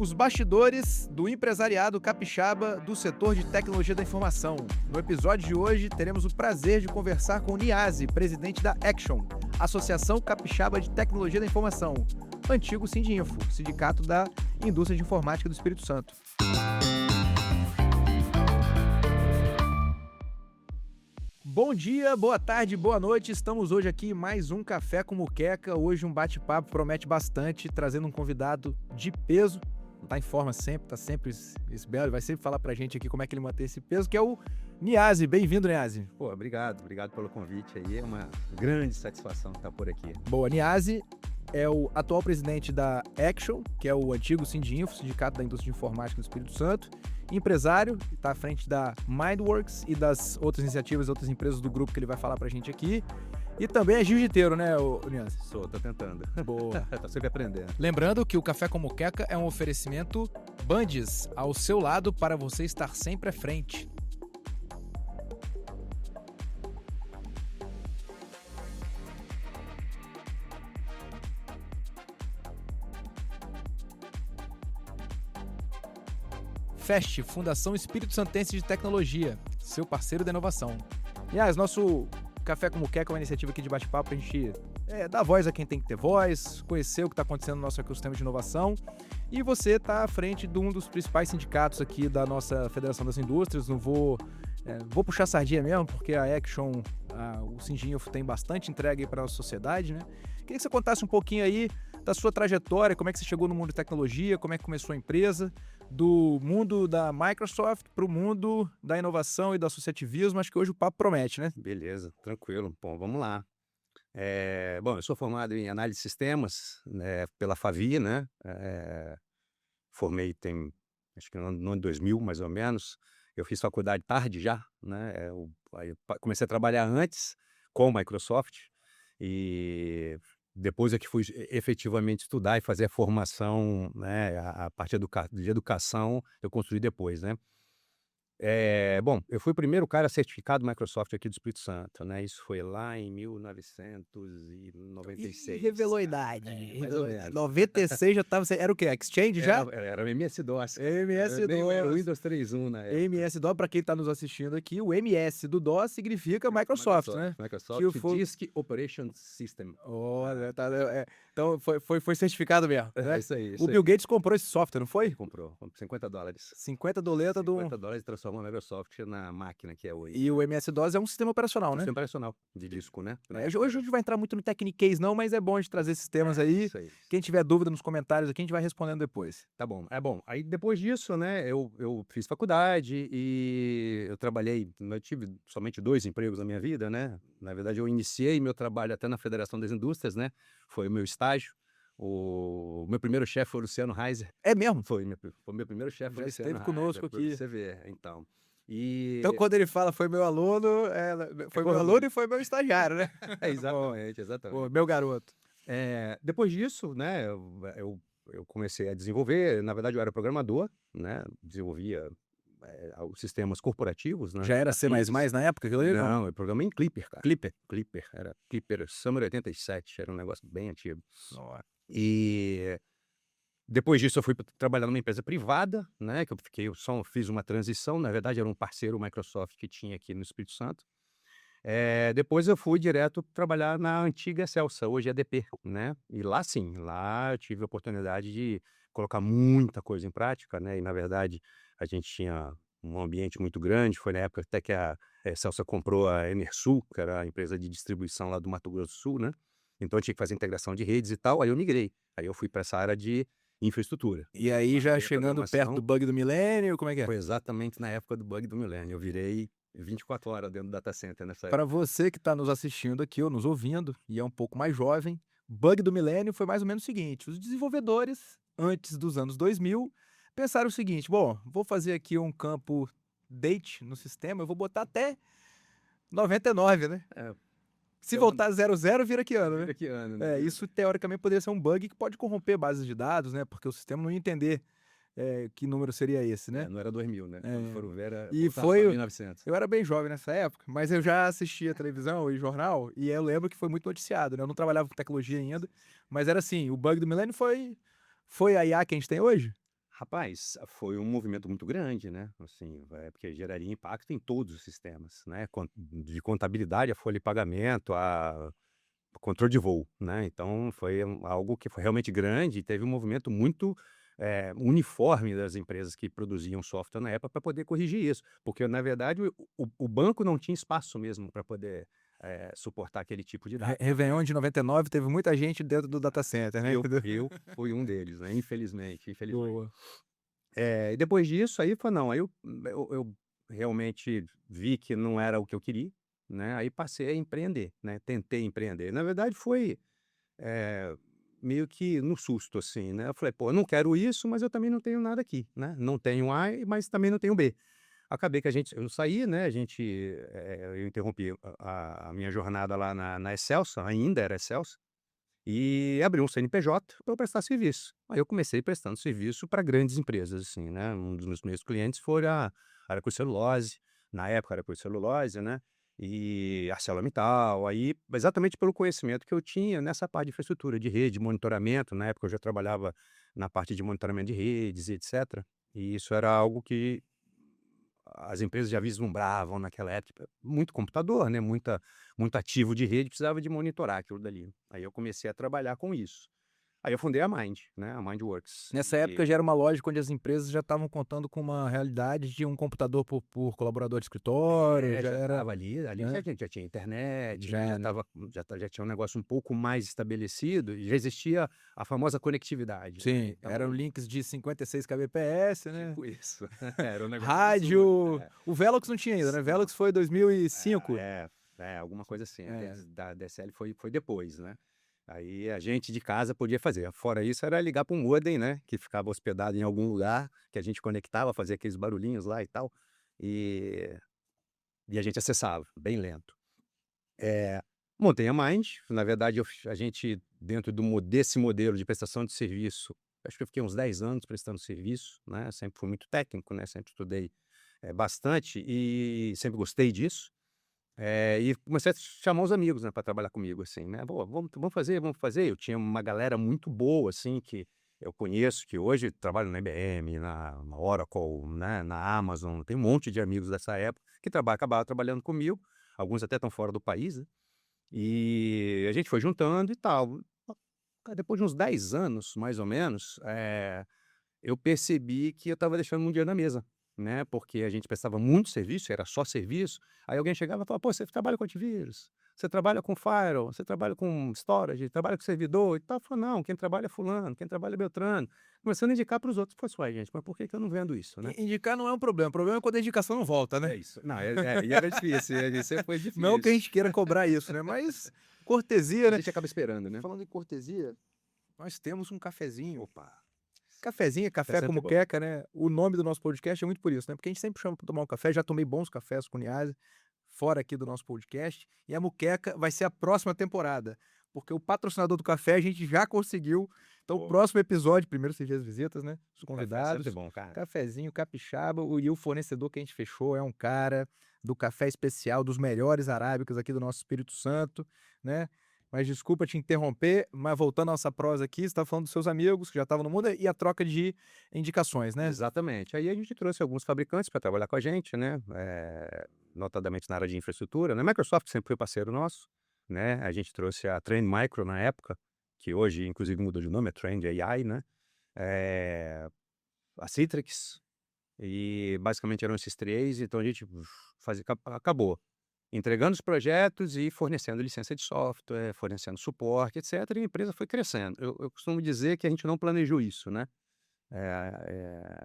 Os bastidores do empresariado capixaba do setor de tecnologia da informação. No episódio de hoje, teremos o prazer de conversar com o Niazi, presidente da Action, Associação Capixaba de Tecnologia da Informação, antigo Sindinfo, Sindicato da Indústria de Informática do Espírito Santo. Bom dia, boa tarde, boa noite. Estamos hoje aqui em mais um Café com Muqueca. Hoje um bate-papo promete bastante, trazendo um convidado de peso. Tá em forma sempre, tá sempre esbelo, vai sempre falar pra gente aqui como é que ele mantém esse peso, que é o Niazi. Bem-vindo, Niazi. Pô, obrigado pelo convite aí, é uma grande satisfação estar por aqui. Boa, Niazi é o atual presidente da Action, que é o antigo Sindinfo, Sindicato da Indústria de Informática do Espírito Santo, empresário, está à frente da Mindworks e das outras iniciativas, outras empresas do grupo que ele vai falar pra gente aqui. E também é jiu-jiteiro, né, Niazi? Tô tentando. Boa. Tô sempre aprendendo. Lembrando que o Café com Muqueca é um oferecimento Bandes, ao seu lado para você estar sempre à frente. FEST, Fundação Espírito Santense de Tecnologia, seu parceiro da inovação. Aliás, nosso Café com Muqueca é uma iniciativa aqui de bate-papo pra gente dar voz a quem tem que ter voz, conhecer o que está acontecendo no nosso ecossistema de inovação. E você está à frente de um dos principais sindicatos aqui da nossa Federação das Indústrias. Não vou puxar sardinha mesmo, porque a Action, o Sindinfo tem bastante entrega aí para a nossa sociedade, né? Queria que você contasse um pouquinho aí da sua trajetória, como é que você chegou no mundo de tecnologia, como é que começou a empresa, do mundo da Microsoft para o mundo da inovação e do associativismo. Acho que hoje o papo promete, né? Beleza, tranquilo. Bom, vamos lá. Bom, eu sou formado em análise de sistemas, né, pela Favi, né? Formei acho que no ano de 2000, mais ou menos. Eu fiz faculdade tarde já, né? Aí comecei a trabalhar antes com a Microsoft e depois é que fui efetivamente estudar e fazer a formação, né? A parte de educação eu construí depois, né? Bom, eu fui o primeiro cara certificado Microsoft aqui do Espírito Santo, né? Isso foi lá em 1996. Revelou a idade. Mais ou menos. 96 já estava. Era o quê? Exchange já? Era o MS-DOS. MS-DOS. Era o Windows 3.1 na época. MS-DOS, para quem está nos assistindo aqui, o MS do DOS significa Microsoft, né? Microsoft Disk Operation System. Olha, então foi certificado mesmo. É Né? isso aí. O Bill Gates comprou esse software, não foi? Comprou, $50. 50 doleta do. $50 transformou a Microsoft na máquina que é hoje. E o MS-DOS é um sistema operacional, né? Sistema operacional de disco, né? Hoje a gente vai entrar muito no Techniquez, não, mas é bom a gente trazer esses temas aí. Isso aí. Quem tiver dúvida nos comentários aqui, a gente vai respondendo depois. Tá bom. Bom. Aí depois disso, né, eu fiz faculdade e eu trabalhei, eu tive somente 2 empregos na minha vida, né? Na verdade, eu iniciei meu trabalho até na Federação das Indústrias, né? Foi o meu estágio. O meu primeiro chefe foi o Luciano Reiser. É mesmo? Foi meu primeiro chefe. Já esteve conosco aqui. Você vê, então. Então, quando ele fala foi meu aluno, foi meu aluno e foi meu estagiário, né? Exatamente. Pô, meu garoto. Depois disso, né, eu comecei a desenvolver. Na verdade, eu era programador, né? Desenvolvia os sistemas corporativos, né? Já era C++ na época? Não, eu programei em Clipper, cara. Clipper? Era Clipper Summer 87, era um negócio bem antigo. Nossa. E depois disso eu fui trabalhar numa empresa privada, né, que eu só fiz uma transição. Na verdade, era um parceiro Microsoft que tinha aqui no Espírito Santo. Depois eu fui direto trabalhar na antiga Celsa, hoje é DP, né? E lá sim, lá eu tive a oportunidade de colocar muita coisa em prática, né? E na verdade a gente tinha um ambiente muito grande. Foi na época até que a Celsa comprou a Enersul, que era a empresa de distribuição lá do Mato Grosso do Sul, né? Então eu tinha que fazer integração de redes e tal. Aí eu migrei, aí eu fui para essa área de infraestrutura. E aí já chegando perto do bug do milênio, como é que é? Foi exatamente na época do bug do milênio. Eu virei 24 horas dentro do data center nessa época. Para você que está nos assistindo aqui ou nos ouvindo e é um pouco mais jovem, bug do milênio foi mais ou menos o seguinte: os desenvolvedores, antes dos anos 2000, pensaram o seguinte: bom, vou fazer aqui um campo date no sistema, eu vou botar até 99, né? Se voltar 00, vira que ano, né? Vira que ano, né? Isso teoricamente poderia ser um bug que pode corromper bases de dados, né? Porque o sistema não ia entender que número seria esse, né? Não era 2000, né? Quando foram ver, era E foi 1900. Eu era bem jovem nessa época, mas eu já assistia televisão e jornal, e eu lembro que foi muito noticiado, né? Eu não trabalhava com tecnologia ainda, mas era assim: o bug do milênio foi a IA que a gente tem hoje? Rapaz, foi um movimento muito grande, né? Assim, porque geraria impacto em todos os sistemas, né? De contabilidade, a folha de pagamento, a controle de voo, né? Então foi algo que foi realmente grande e teve um movimento muito uniforme das empresas que produziam software na época para poder corrigir isso, porque na verdade o banco não tinha espaço mesmo para poder suportar aquele tipo de dado. Réveillon de 99 teve muita gente dentro do data center, né? Eu fui um deles, né? Infelizmente. Boa. E depois disso, aí foi não, aí eu realmente vi que não era o que eu queria, né, aí passei a empreender, né, tentei empreender. Na verdade foi, eh, meio que no susto, assim, né, eu falei: "Pô, eu não quero isso, mas eu também não tenho nada aqui, né, não tenho A, mas também não tenho B". Acabei que eu saí, né, eu interrompi a minha jornada lá na Excelsa, ainda era Excelsa, e abri um CNPJ para eu prestar serviço. Aí eu comecei prestando serviço para grandes empresas, assim, né. Um dos meus primeiros clientes foi a Aracruz Celulose, na época era Aracruz Celulose, né, e ArcelorMittal, aí exatamente pelo conhecimento que eu tinha nessa parte de infraestrutura, de rede, de monitoramento. Na época eu já trabalhava na parte de monitoramento de redes e etcétera, e isso era algo que as empresas já vislumbravam naquela época. Muito computador, né, muito ativo de rede, precisava de monitorar aquilo dali. Aí eu comecei a trabalhar com isso. Aí eu fundei a Mind, né, a Mindworks. Nessa época já era uma lógica onde as empresas já estavam contando com uma realidade de um computador por colaborador de escritório, já Já era, estava ali né? já tinha internet, Já, né, né? já tinha um negócio um pouco mais estabelecido e já existia a famosa conectividade, né, Sim, eram então links de 56 kbps, né? tipo isso. Era um negócio absurdo. Rádio. O Velox não tinha ainda, né? Não. Velox foi 2005. Alguma coisa assim. A É. da DSL foi depois, né. Aí a gente de casa podia fazer. Fora isso, era ligar para um modem, né, que ficava hospedado em algum lugar, que a gente conectava, fazia aqueles barulhinhos lá e tal, e a gente acessava, bem lento. Eh, Montei a Mind, na verdade a gente dentro desse modelo de prestação de serviço, acho que eu fiquei uns 10 anos prestando serviço, né, sempre fui muito técnico, né, sempre estudei, bastante e sempre gostei disso. E comecei a chamar os amigos, né, pra trabalhar comigo, assim, né: "Pô, vamos fazer, vamos fazer". Eu tinha uma galera muito boa, assim, que eu conheço, que hoje trabalham na IBM, na Oracle, né, na Amazon. Tem um monte de amigos dessa época que acabaram trabalhando comigo, alguns até estão fora do país, né, e a gente foi juntando e tal. Depois de uns 10 anos, mais ou menos, eu percebi que eu estava deixando um dinheiro na mesa, né, porque a gente prestava muito serviço, era só serviço, aí alguém chegava e falava: "Pô, você trabalha com antivírus, você trabalha com firewall, você trabalha com storage, trabalha com servidor e tal", eu falei: "Não, quem trabalha é fulano, quem trabalha é beltrano", começando a indicar para os outros. Falei assim: "Uai gente, mas por que que eu não vendo isso, né?" Indicar não é um problema. O problema é quando a indicação não volta, né? É isso. Não, e era difícil, isso aí foi Não que a difícil. gente queira cobrar isso, né? Mas cortesia, A né? gente acaba esperando, né. Falando em cortesia, nós temos um cafezinho. Opa, Cafezinho, é tá café sempre como bom. queca, né? O nome do nosso podcast é muito por isso, né? Porque a gente sempre chama pra tomar um café. Já tomei bons cafés com Niasa, fora aqui do nosso podcast. E a muqueca vai ser a próxima temporada. Porque o patrocinador do café a gente já conseguiu. Então, o Pô, próximo episódio, primeiro você vê as visitas, né? Os café é sempre convidados. bom, cara. Cafezinho, capixaba. E o fornecedor que a gente fechou é um cara do café especial, dos melhores arábicos aqui do nosso Espírito Santo, né? Mas desculpa te interromper, mas voltando à nossa prosa aqui, você estava falando dos seus amigos que já estavam no mundo e a troca de indicações, né? Exatamente. Aí a gente trouxe alguns fabricantes para trabalhar com a gente, né, notadamente na área de infraestrutura, né. A Microsoft sempre foi parceiro nosso, né, a gente trouxe a Trend Micro na época, que hoje inclusive mudou de nome, é Trend AI, né, a Citrix, e basicamente eram esses 3. Então a gente fazia acabou entregando os projetos e fornecendo licença de software, fornecendo suporte, etcétera, e a empresa foi crescendo. Eu costumo dizer que a gente não planejou isso, né.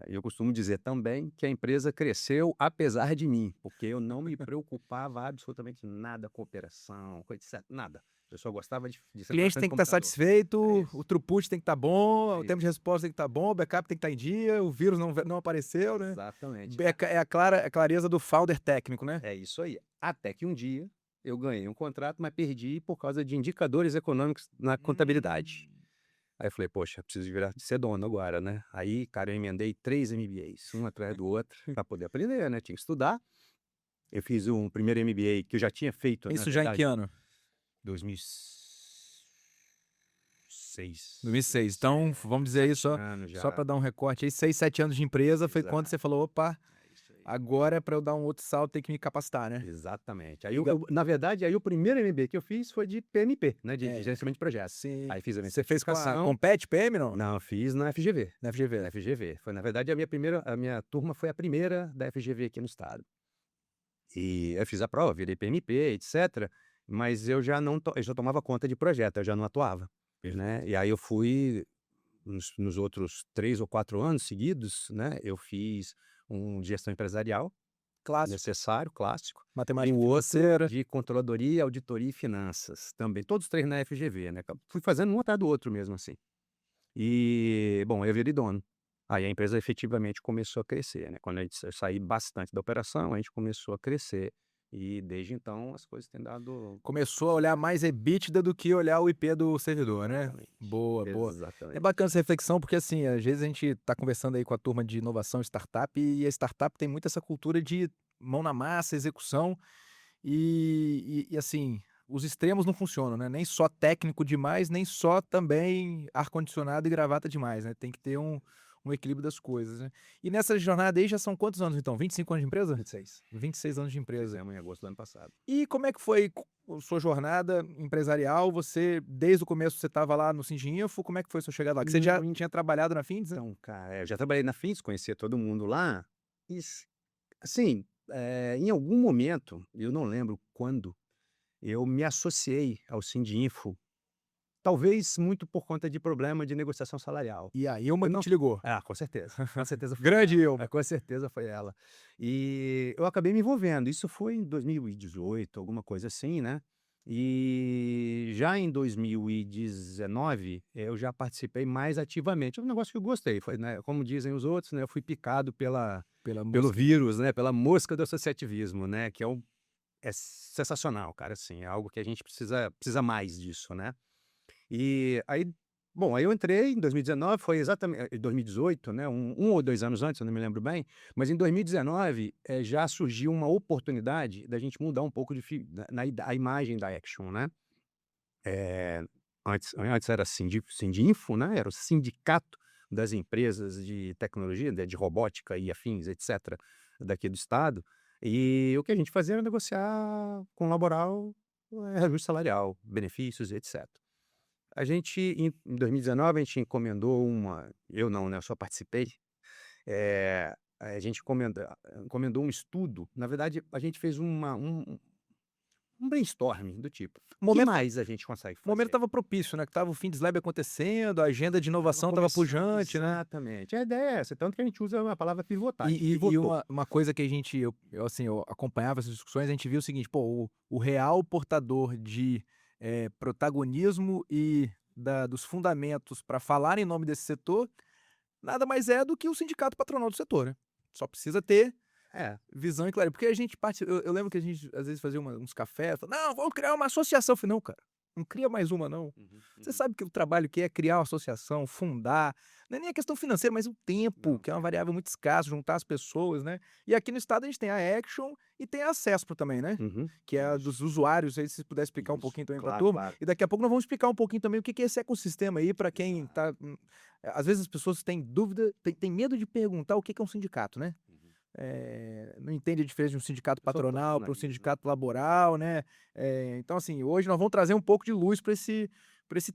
Eu costumo dizer também que a empresa cresceu apesar de mim, porque eu não me preocupava absolutamente nada com operação, com etc, nada. Eu só gostava de O sentar na cliente frente tem do que estar computador. É satisfeito, o isso, throughput tem que estar bom, é o tempo de isso. resposta tem que estar bom, o backup tem que estar em dia, o vírus não apareceu, né? Exatamente. É a clareza do founder técnico, né? É isso aí. Até que um dia eu ganhei um contrato, mas perdi por causa de indicadores econômicos na contabilidade. Hum. Aí eu falei: "Poxa, preciso de ser dono agora, né". Aí, cara, eu emendei 3 MBAs, um atrás do outro, para poder aprender, né, tinha que estudar. Eu fiz um primeiro MBA que eu já tinha feito, na Isso já em que verdade, ano? 2007, 2006. 2006. Então, vamos dizer aí só já. para dar um recorte aí, 6, 7 anos de empresa foi Exato. quando você falou, opa, É isso aí. agora para eu dar um outro salto tem que me capacitar, né? Exatamente. Aí na verdade, aí o primeiro MBA que eu fiz foi de PMP, né? De É. gerenciamento de projetos. Sim. Aí fiz a minha Você fez com a certificação. Compete PM, não? Não, eu fiz na FGV. Na FGV. Na FGV. Foi, na verdade, a minha turma foi a primeira da FGV aqui no estado. E eu fiz a prova, virei PMP, etc. Mas eu já não eu já tomava conta de projeto, eu já não atuava, né? E aí eu fui nos outros 3 ou 4 anos seguidos, né? Eu fiz um de gestão empresarial, Clássico. necessário, clássico. Matemática E o outro financeira. de controladoria, auditoria e finanças, também. Todos 3 na FGV, né? Fui fazendo um atrás do outro mesmo assim. E, bom, eu virei dono. Aí a empresa efetivamente começou a crescer, né? Quando eu saí bastante da operação, a gente começou a crescer. E desde então as coisas têm dado. Começou a olhar mais EBITDA do que olhar o IP do servidor, né? Exatamente. Boa, boa. É Exatamente. bacana essa reflexão, porque assim, às vezes a gente tá conversando aí com a turma de inovação e startup, e a startup tem muito essa cultura de mão na massa, execução, e assim, os extremos não funcionam, né? Nem só técnico demais, nem só também ar-condicionado e gravata demais, né? Tem que ter um equilíbrio das coisas, né? E nessa jornada aí já são quantos anos então? 25 anos de empresa? 26. 26 anos de empresa. Fizemos em agosto do ano passado. E como é que foi a sua jornada empresarial? Você, desde o começo, você estava lá no Singinfo, como é que foi a sua chegada lá? Que você já tinha trabalhado na Finds, né? Então, cara, eu já trabalhei na Fins, conhecia todo mundo lá. E, assim, em algum momento, eu não lembro quando, eu me associei ao Sindinfo, talvez muito por conta de problema de negociação salarial. E aí uma Eu que não- te ligou. Ah, com certeza. Com certeza foi Grande ela. Ilma. Com certeza foi ela. E eu acabei me envolvendo. Isso foi em 2018, alguma coisa assim, né? E já em 2019, eu já participei mais ativamente. É um negócio que eu gostei. Foi, né, como dizem os outros, né? Eu fui picado Pela pelo música. vírus, né? Pela mosca do associativismo, né? Que é sensacional, cara. Assim, é algo que a gente precisa mais disso, né? E aí, bom, aí eu entrei em 2019, foi exatamente em 2018, né? Um ou 2 anos antes, eu não me lembro bem. Mas em 2019 já surgiu uma oportunidade da gente mudar um pouco a imagem da Action, né? Antes era Sindinfo, né? Era o sindicato das empresas de tecnologia, de robótica e afins, etc., daqui do estado. E o que a gente fazia era negociar com laboral, reajuste salarial, benefícios e etc. A gente, em 2019, a gente encomendou eu não, né? Eu só participei. A gente encomendou um estudo. Na verdade, a gente fez um brainstorming do tipo: O o que momento, mais a gente consegue o momento fazer? estava propício, né? Que tava o Finds Lab acontecendo, a agenda de inovação estava Começando, pujante, né? exatamente. A ideia é essa, tanto que a gente usa a palavra pivotar. A gente E pivotou. uma coisa que a gente, assim, eu acompanhava essas discussões, a gente viu o seguinte, pô, o real portador de protagonismo e dos fundamentos para falar em nome desse setor, nada mais é do que o sindicato patronal do setor, né? Só precisa ter É. visão e clareza. Porque a gente eu lembro que a gente às vezes fazia uns cafés, falava, não, vamos criar uma associação. Eu falei, não, cara, não cria mais uma, não. Você sabe que o trabalho que é criar uma associação, fundar, não é nem a questão financeira, mas o tempo, Não, que é uma variável muito escassa, juntar as pessoas, né? E aqui no estado a gente tem a Action e tem a Acespro também, né? Que é a dos usuários, aí se você puder explicar um pouquinho também para a turma. Claro. E daqui a pouco nós vamos explicar um pouquinho também o que é esse ecossistema aí, para quem tá. Às vezes as pessoas têm dúvida, têm medo de perguntar o que é um sindicato, né? Não entende a diferença de um sindicato patronal para um sindicato laboral, né? Então, assim, hoje nós vamos trazer um pouco de luz para esse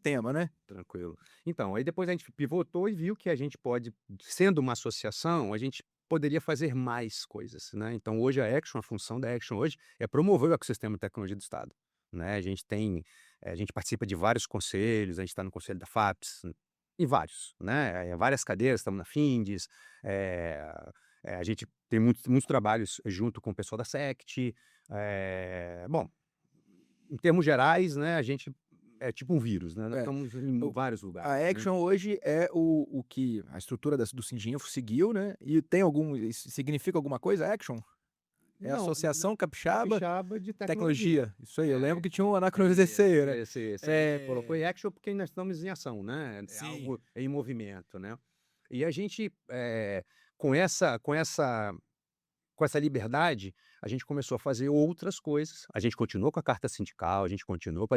tema, né? Tranquilo. Então, aí depois a gente pivotou e viu que a gente pode, sendo uma associação, a gente poderia fazer mais coisas, né? Então, hoje a função da Action hoje é promover o ecossistema de tecnologia do Estado, né? A gente participa de vários conselhos, a gente está no conselho da FAPES, e vários, né? Várias cadeiras, estamos na Findes, a gente tem muitos trabalhos junto com o pessoal da SECT. Bom, em termos gerais, né, a gente é tipo um vírus, né? Nós estamos em vários lugares. A Action hoje é o que a estrutura do Singinfo seguiu, né? E tem isso significa alguma coisa, Action? É a Não, Associação Capixaba de Tecnologia. Isso aí, eu lembro que tinha um anacronismo desse aí, né? Você colocou em Action porque nós estamos em ação, né? É Sim. algo em movimento, né? E a gente, com essa com essa liberdade, a gente começou a fazer outras coisas. A gente continuou com a carta sindical, a gente continuou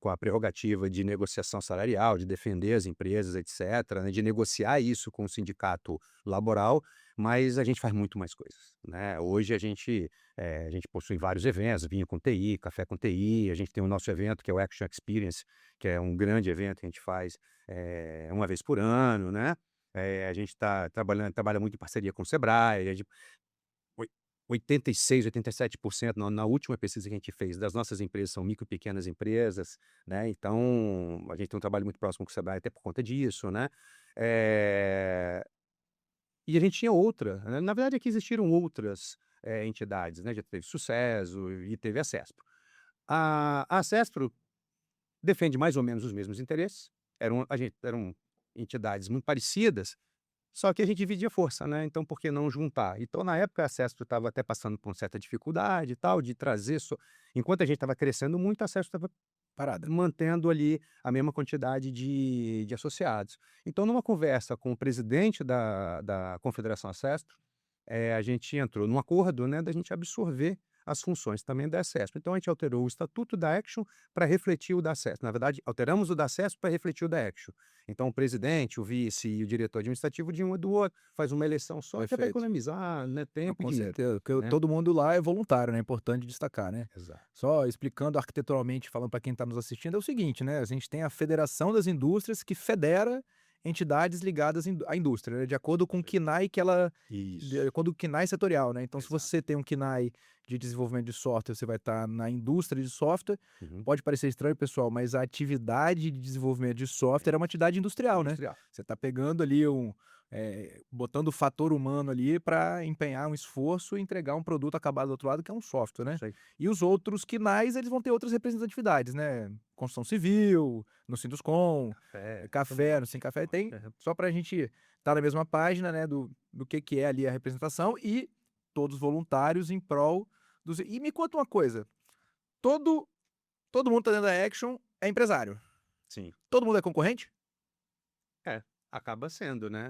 com a prerrogativa de negociação salarial, de defender as empresas, etc., né, de negociar isso com o sindicato laboral, mas a gente faz muito mais coisas, né? Hoje a gente possui vários eventos, Vinho com TI, Café com TI, a gente tem o nosso evento que é o Action Experience, que é um grande evento que a gente faz uma vez por ano, né? A gente trabalha muito em parceria com o Sebrae, oi 86, 87% na última pesquisa que a gente fez das nossas empresas são micro e pequenas empresas, né, então a gente tem um trabalho muito próximo com o Sebrae até por conta disso, né. Eh, e a gente tinha outra, né, na verdade aqui existiram outras, entidades, né, já teve Sucesso e teve a Sespro. A Sespro defende mais ou menos os mesmos interesses, eram entidades muito parecidas, só que a gente dividia força, né, então por que não juntar? Então na época a Sesp estava até passando por uma certa dificuldade e tal, de trazer enquanto a gente estava crescendo muito, a Sesp estava Parada. mantendo ali a mesma quantidade de associados. Então numa conversa com o presidente da Confederação Sesp, a gente entrou num acordo, né, da gente absorver as funções também da Sesp. Então a gente alterou o estatuto da Action para refletir o da Sesp. Na verdade, alteramos o da Sesp para refletir o da Action. Então o presidente, o vice e o diretor administrativo de um e do outro, faz uma eleição só, até para Perfeito. economizar, né, Não, tempo e com dinheiro, certeza, porque né. todo mundo lá é voluntário, né, é importante destacar, né. Exato. Só explicando arquiteturalmente, falando para quem está nos assistindo, é o seguinte, né, a gente tem a Federação das Indústrias que federa entidades ligadas à indústria, né, de acordo com o KNAI de Isso, acordo com o KNAI setorial, né. Então se exato. você tem um KNAI de desenvolvimento de software, você vai estar na indústria de software. Uhum. Pode parecer estranho, pessoal, mas a atividade de desenvolvimento de software é uma atividade industrial, né. Industrial. Você está pegando ali botando o fator humano ali para empenhar um esforço e entregar um produto acabado do outro lado, que é um software, né. Isso aí. E os outros KNAIs, eles vão ter outras representatividades, né, construção civil, no Sinduscom, Tudo café, mais. no Sem Café, tem Aham. só para a gente estar na mesma página, né, do que é ali a representação e todos voluntários em prol dos e me conta uma coisa, todo todo mundo tá dentro da Action é empresário, Sim. todo mundo é concorrente? É, acaba sendo, né.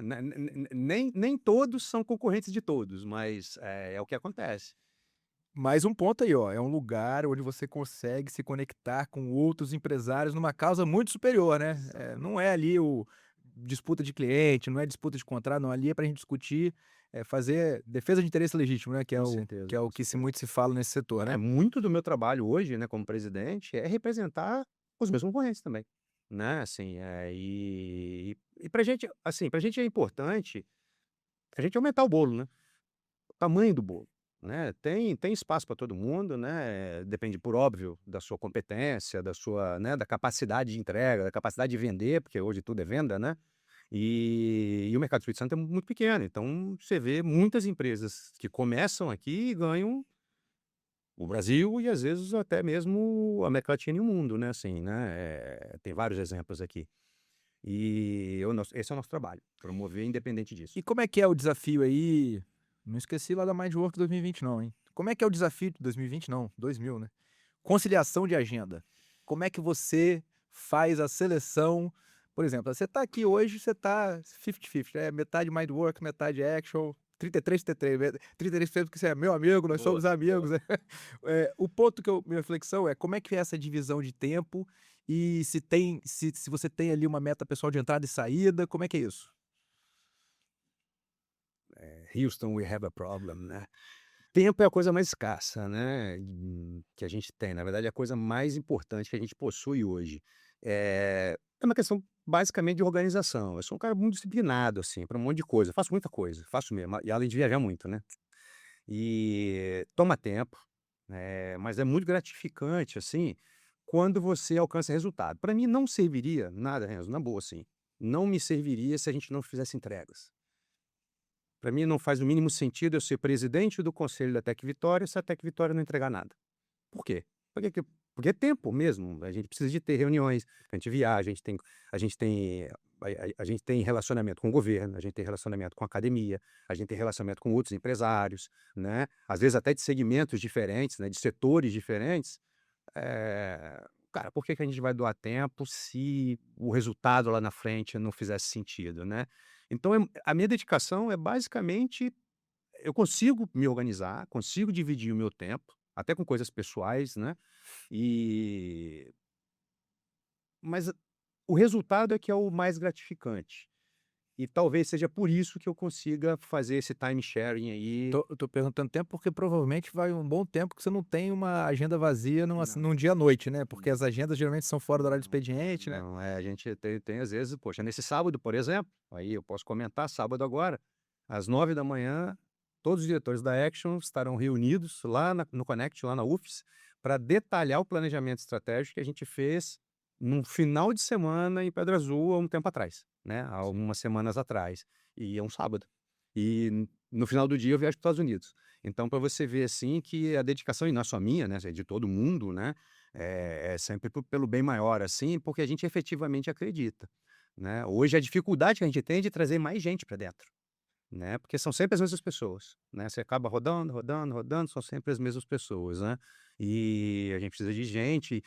Nem todos são concorrentes de todos, mas é o que acontece. Mais um ponto aí, ó, é um lugar onde você consegue se conectar com outros empresários numa causa muito superior, né. Exatamente. Não é ali o disputa de cliente, não é disputa de contrato, não, ali é pra gente discutir, fazer defesa de interesse legítimo, né, Com certeza, que é o com que se certeza. muito se fala nesse setor, né. Muito do meu trabalho hoje, né, como presidente, é representar os meus concorrentes também, né, assim, e pra gente, assim, pra gente é importante a gente aumentar o bolo, né, o tamanho do bolo, né, tem espaço para todo mundo, né, depende, por óbvio, da sua competência, da sua, né, da capacidade de entrega, da capacidade de vender, porque hoje tudo é venda, né, e o mercado do Espírito Santo é muito pequeno, então você vê muitas empresas que começam aqui e ganham o Brasil e às vezes até mesmo a América Latina e o mundo, né, assim, né, tem vários exemplos aqui. Esse é o nosso trabalho, promover independente disso. E como é que é o desafio aí não esqueci lá da Mindwork 2020 não, hein. Como é que é o desafio 2020 não, 2000, né. Conciliação de agenda. Como é que você faz a seleção por exemplo, você está aqui hoje, você está 50-50, né, metade Mindwork, metade Action, 33, 33, 33% porque você é meu amigo, nós Boa, somos boa. amigos, né. O ponto que minha reflexão é como é que é essa divisão de tempo e se você tem ali uma meta pessoal de entrada e saída, como é que é isso? Houston, we have a problem, né. Tempo é a coisa mais escassa, né, que a gente tem, na verdade é a coisa mais importante que a gente possui hoje. É uma questão basicamente de organização, eu sou um cara muito disciplinado, assim, para um monte de coisa, faço muita coisa, faço mesmo, e além de viajar muito, né. E toma tempo, mas é muito gratificante, assim, quando você alcança resultado. Para mim não serviria nada, Renzo, na boa, assim, não me serviria se a gente não fizesse entregas. Para mim não faz o mínimo sentido eu ser presidente do conselho da Tec Vitória se a Tec Vitória não entregar nada. Por quê? Porque é tempo mesmo, a gente precisa de ter reuniões, a gente viaja, a gente tem relacionamento com o governo, a gente tem relacionamento com a academia, a gente tem relacionamento com outros empresários, né, às vezes até de segmentos diferentes, né, de setores diferentes. Cara, por que que a gente vai doar tempo se o resultado lá na frente não fizesse sentido, né? Então a minha dedicação é basicamente eu consigo me organizar, consigo dividir o meu tempo, até com coisas pessoais, né, e mas o resultado é que é o mais gratificante. E talvez seja por isso que eu consiga fazer esse time sharing aí. Tô perguntando tempo, porque provavelmente vai um bom tempo que você não tem uma agenda vazia Não, num dia à noite, né, porque não, as agendas geralmente são fora do horário de não, expediente, né. não, a gente tem às vezes, poxa, nesse sábado, por exemplo, aí eu posso comentar, sábado agora, às 9 da manhã, todos os diretores da Action estarão reunidos lá no Connect, lá na UFES, para detalhar o planejamento estratégico que a gente fez num final de semana em Pedra Azul há um tempo atrás, né, há Sim. algumas semanas atrás, e é um sábado. E no final do dia eu viajo para os Estados Unidos. Então, para você ver assim que a dedicação, e não é só minha, né, é de todo mundo, né, é sempre pelo bem maior, assim, porque a gente efetivamente acredita, né. Hoje a dificuldade que a gente tem é de trazer mais gente para dentro, né, porque são sempre as mesmas pessoas, né, você acaba rodando, rodando, rodando, são sempre as mesmas pessoas, né. E a gente precisa de gente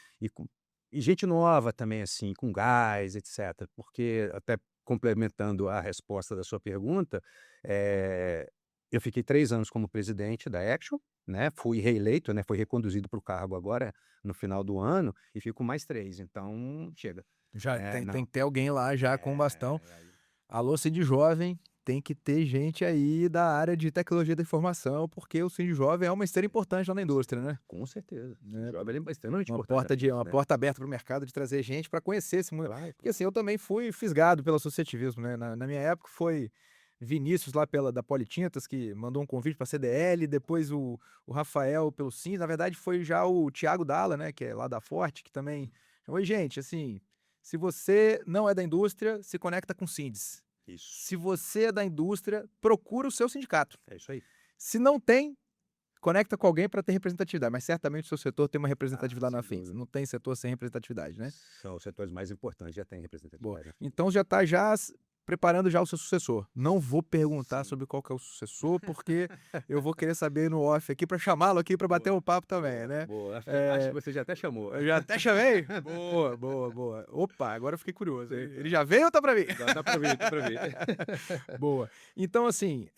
e gente nova também, assim, com gás, etcétera, porque até complementando a resposta da sua pergunta, eh, eu fiquei 3 anos como presidente da Action, né, fui reeleito, né, fui reconduzido para o cargo agora no final do ano e fico mais 3, então chega. Já É, tem não, que ter alguém lá já com um bastão. aí Alô, Cid Jovem, tem que ter gente aí da área de tecnologia da informação, porque o Cid Jovem é uma esteira importante lá na indústria, né. com certeza, o Né, jovem ele é extremamente uma importante, uma né. porta aberta para o mercado de trazer gente para conhecer esse mundo. Claro, Porque, assim, eu também fui fisgado pelo associativismo, né, na minha época foi Vinícius lá pela da Politintas que mandou um convite pra CDL, depois o Rafael pelo Sins, na verdade foi já o Thiago Dalla, né, que é lá da Forte, que também oi gente, assim, se você não é da indústria, se conecta com o Sindes. isso, Se você é da indústria, procura o seu sindicato. é isso aí. Se não tem, conecta com alguém para ter representatividade, mas certamente o seu setor tem uma Ah, representatividade na sem Afins. dúvida. Não tem setor sem representatividade, né? São os setores mais importantes, já tem Boa. representatividade, né. Então já está preparando já o seu sucessor. Não vou perguntar Sim. sobre qual que é o sucessor, porque eu vou querer saber no off aqui para chamá-lo aqui para bater Boa, um papo também, boa, né? boa. Acho que Eh, você já até chamou. eu já até chamei? Boa, boa, boa. Opa, agora eu fiquei curioso. Sim, Ele já veio ou tá para vir? dá pra ver, dá pra ver. Boa. Então, assim,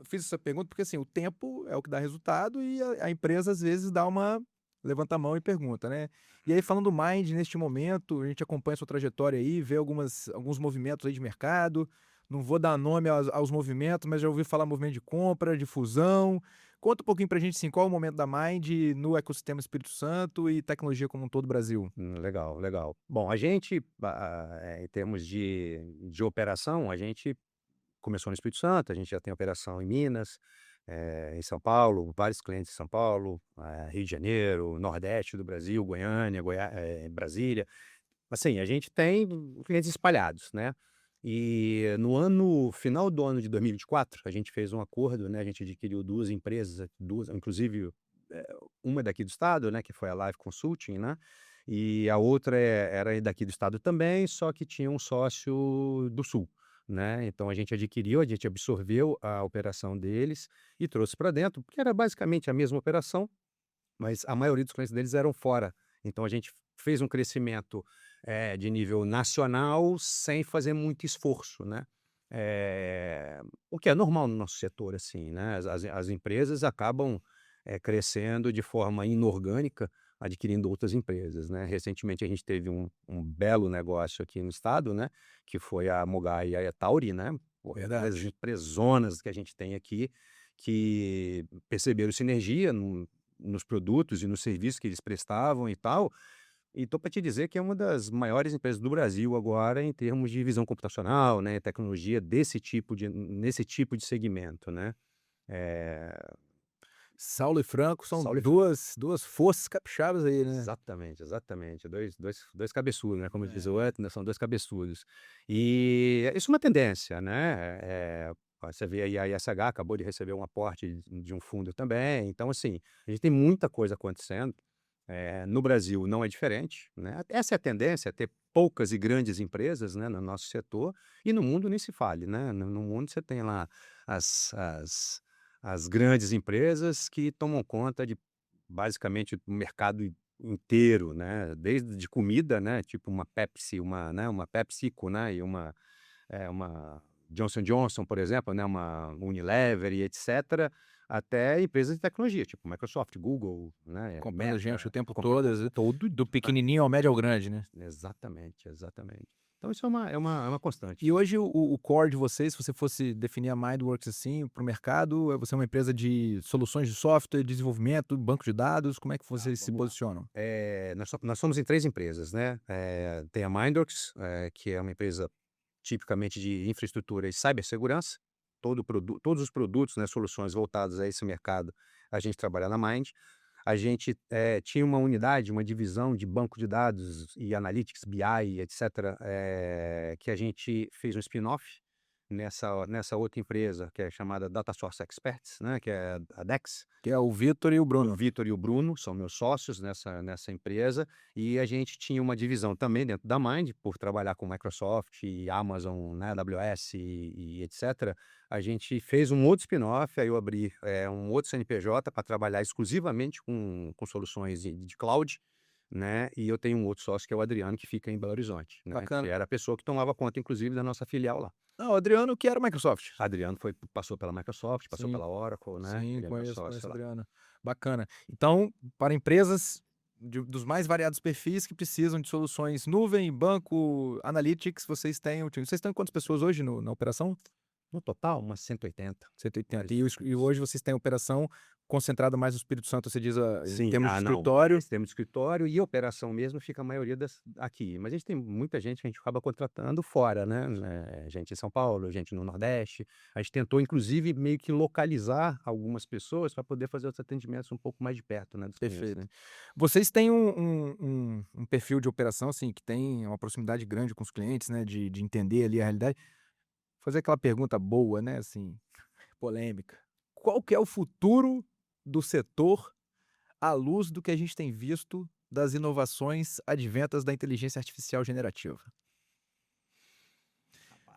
fiz essa pergunta porque, assim, o tempo é o que dá resultado e a empresa, às vezes, dá uma levanta a mão e pergunta, né. E aí falando do Mind, neste momento, a gente acompanha a sua trajetória aí, vê alguns movimentos aí de mercado, não vou dar nome aos movimentos, mas já ouvi falar movimento de compra, de fusão. Conta um pouquinho pra gente, assim, qual é o momento da Mind no ecossistema Espírito Santo e tecnologia como um todo Brasil? Legal, legal. Bom, a gente, em termos de operação, a gente começou no Espírito Santo, a gente já tem operação em Minas, em São Paulo, vários clientes em São Paulo, Rio de Janeiro, Nordeste do Brasil, Goiânia, Brasília. Assim, a gente tem clientes espalhados, né. E no final do ano de 2024, a gente fez um acordo, né, a gente adquiriu 2 empresas, 2 inclusive, uma é daqui do estado, né, que foi a Live Consulting, né, e a outra era daqui do estado também, só que tinha um sócio do sul, né. Então a gente absorveu a operação deles e trouxe para dentro, porque era basicamente a mesma operação, mas a maioria dos clientes deles eram fora. Então a gente fez um crescimento, de nível nacional sem fazer muito esforço, né. O que é normal no nosso setor, assim, né, as empresas acabam, crescendo de forma inorgânica, adquirindo outras empresas, né. Recentemente a gente teve um belo negócio aqui no estado, né, que foi a Mogai e a Tauri, né, pô, Verdade. empresonas que a gente tem aqui, que perceberam sinergia nos produtos e nos serviços que eles prestavam e tal, e tô para te dizer que é uma das maiores empresas do Brasil agora em termos de visão computacional, né, tecnologia nesse tipo de segmento, né. Eh, Saulo e Franco são Saulo e duas forças capixabas aí, né. Exatamente, exatamente. Dois cabeçudos, né, como diz o outro, né, são 2 cabeçudos. E isso é uma tendência, né, você vê aí a ISH acabou de receber um aporte de um fundo também, então assim, a gente tem muita coisa acontecendo, no Brasil não é diferente, né, essa é a tendência, ter poucas e grandes empresas, né, no nosso setor, e no mundo nem se fale, né, no mundo você tem lá as as as grandes empresas que tomam conta de basicamente o mercado inteiro, né, desde de comida, né, tipo uma Pepsi, uma, né, uma PepsiCo, né, e uma Johnson Johnson, por exemplo, né, uma Unilever e etc., até empresas de tecnologia, tipo Microsoft, Google, né, Comprando gente o Meta, tempo comprando todo, às vezes, todo do pequenininho ao médio ao grande, né? exatamente, exatamente. Então isso é uma constante. E hoje o core de vocês, se você fosse definir a Mindworks assim para o mercado, você é uma empresa de soluções de software, desenvolvimento, banco de dados, como é que Tá, vocês se vamos lá. posicionam? Nós somos em 3 empresas, né, tem a Mindworks, que é uma empresa tipicamente de infraestrutura e cibersegurança, todos os produtos, né, soluções voltadas a esse mercado, a gente trabalha na Mind. A gente, tinha uma unidade, uma divisão de banco de dados e analytics, BI, etc., que a gente fez um spin-off nessa outra empresa, que é chamada Data Source Experts, né, que é a DEX. Que é o Vitor e o O Bruno. Vitor e o Bruno são meus sócios nessa empresa, e a gente tinha uma divisão também dentro da Mind, por trabalhar com Microsoft e Amazon, né, AWS e etc. A gente fez um outro spin-off, aí eu abri um outro CNPJ para trabalhar exclusivamente com soluções de cloud, né, e eu tenho um outro sócio que é o Adriano, que fica em Belo Horizonte, né, que Bacana. era a pessoa que tomava conta, inclusive, da nossa filial lá. Não, o Adriano que era Microsoft. Adriano passou pela Microsoft, passou Sim, pela Oracle, né, sim, ele é meu conheço sócio o lá. Adriano. Bacana. Então, para empresas dos mais variados perfis que precisam de soluções nuvem, banco, analytics, vocês têm o time. Vocês estão em quantas pessoas hoje na operação? No total, umas 180. 180. Mas E hoje vocês têm operação concentrada mais no Espírito Santo, você diz, em sim, termos de não, escritório. esse termo de escritório e operação mesmo fica a maioria aqui, mas a gente tem muita gente que a gente acaba contratando fora, né, gente em São Paulo, gente no Nordeste. A gente tentou inclusive meio que localizar algumas pessoas para poder fazer os atendimentos um pouco mais de perto, né, dos clientes, Perfeito. né. Vocês têm um perfil de operação, assim, que tem uma proximidade grande com os clientes, né, de entender ali a realidade. Fazer aquela pergunta boa, né, assim, polêmica. Qual que é o futuro do setor à luz do que a gente tem visto das inovações adventas da inteligência artificial generativa?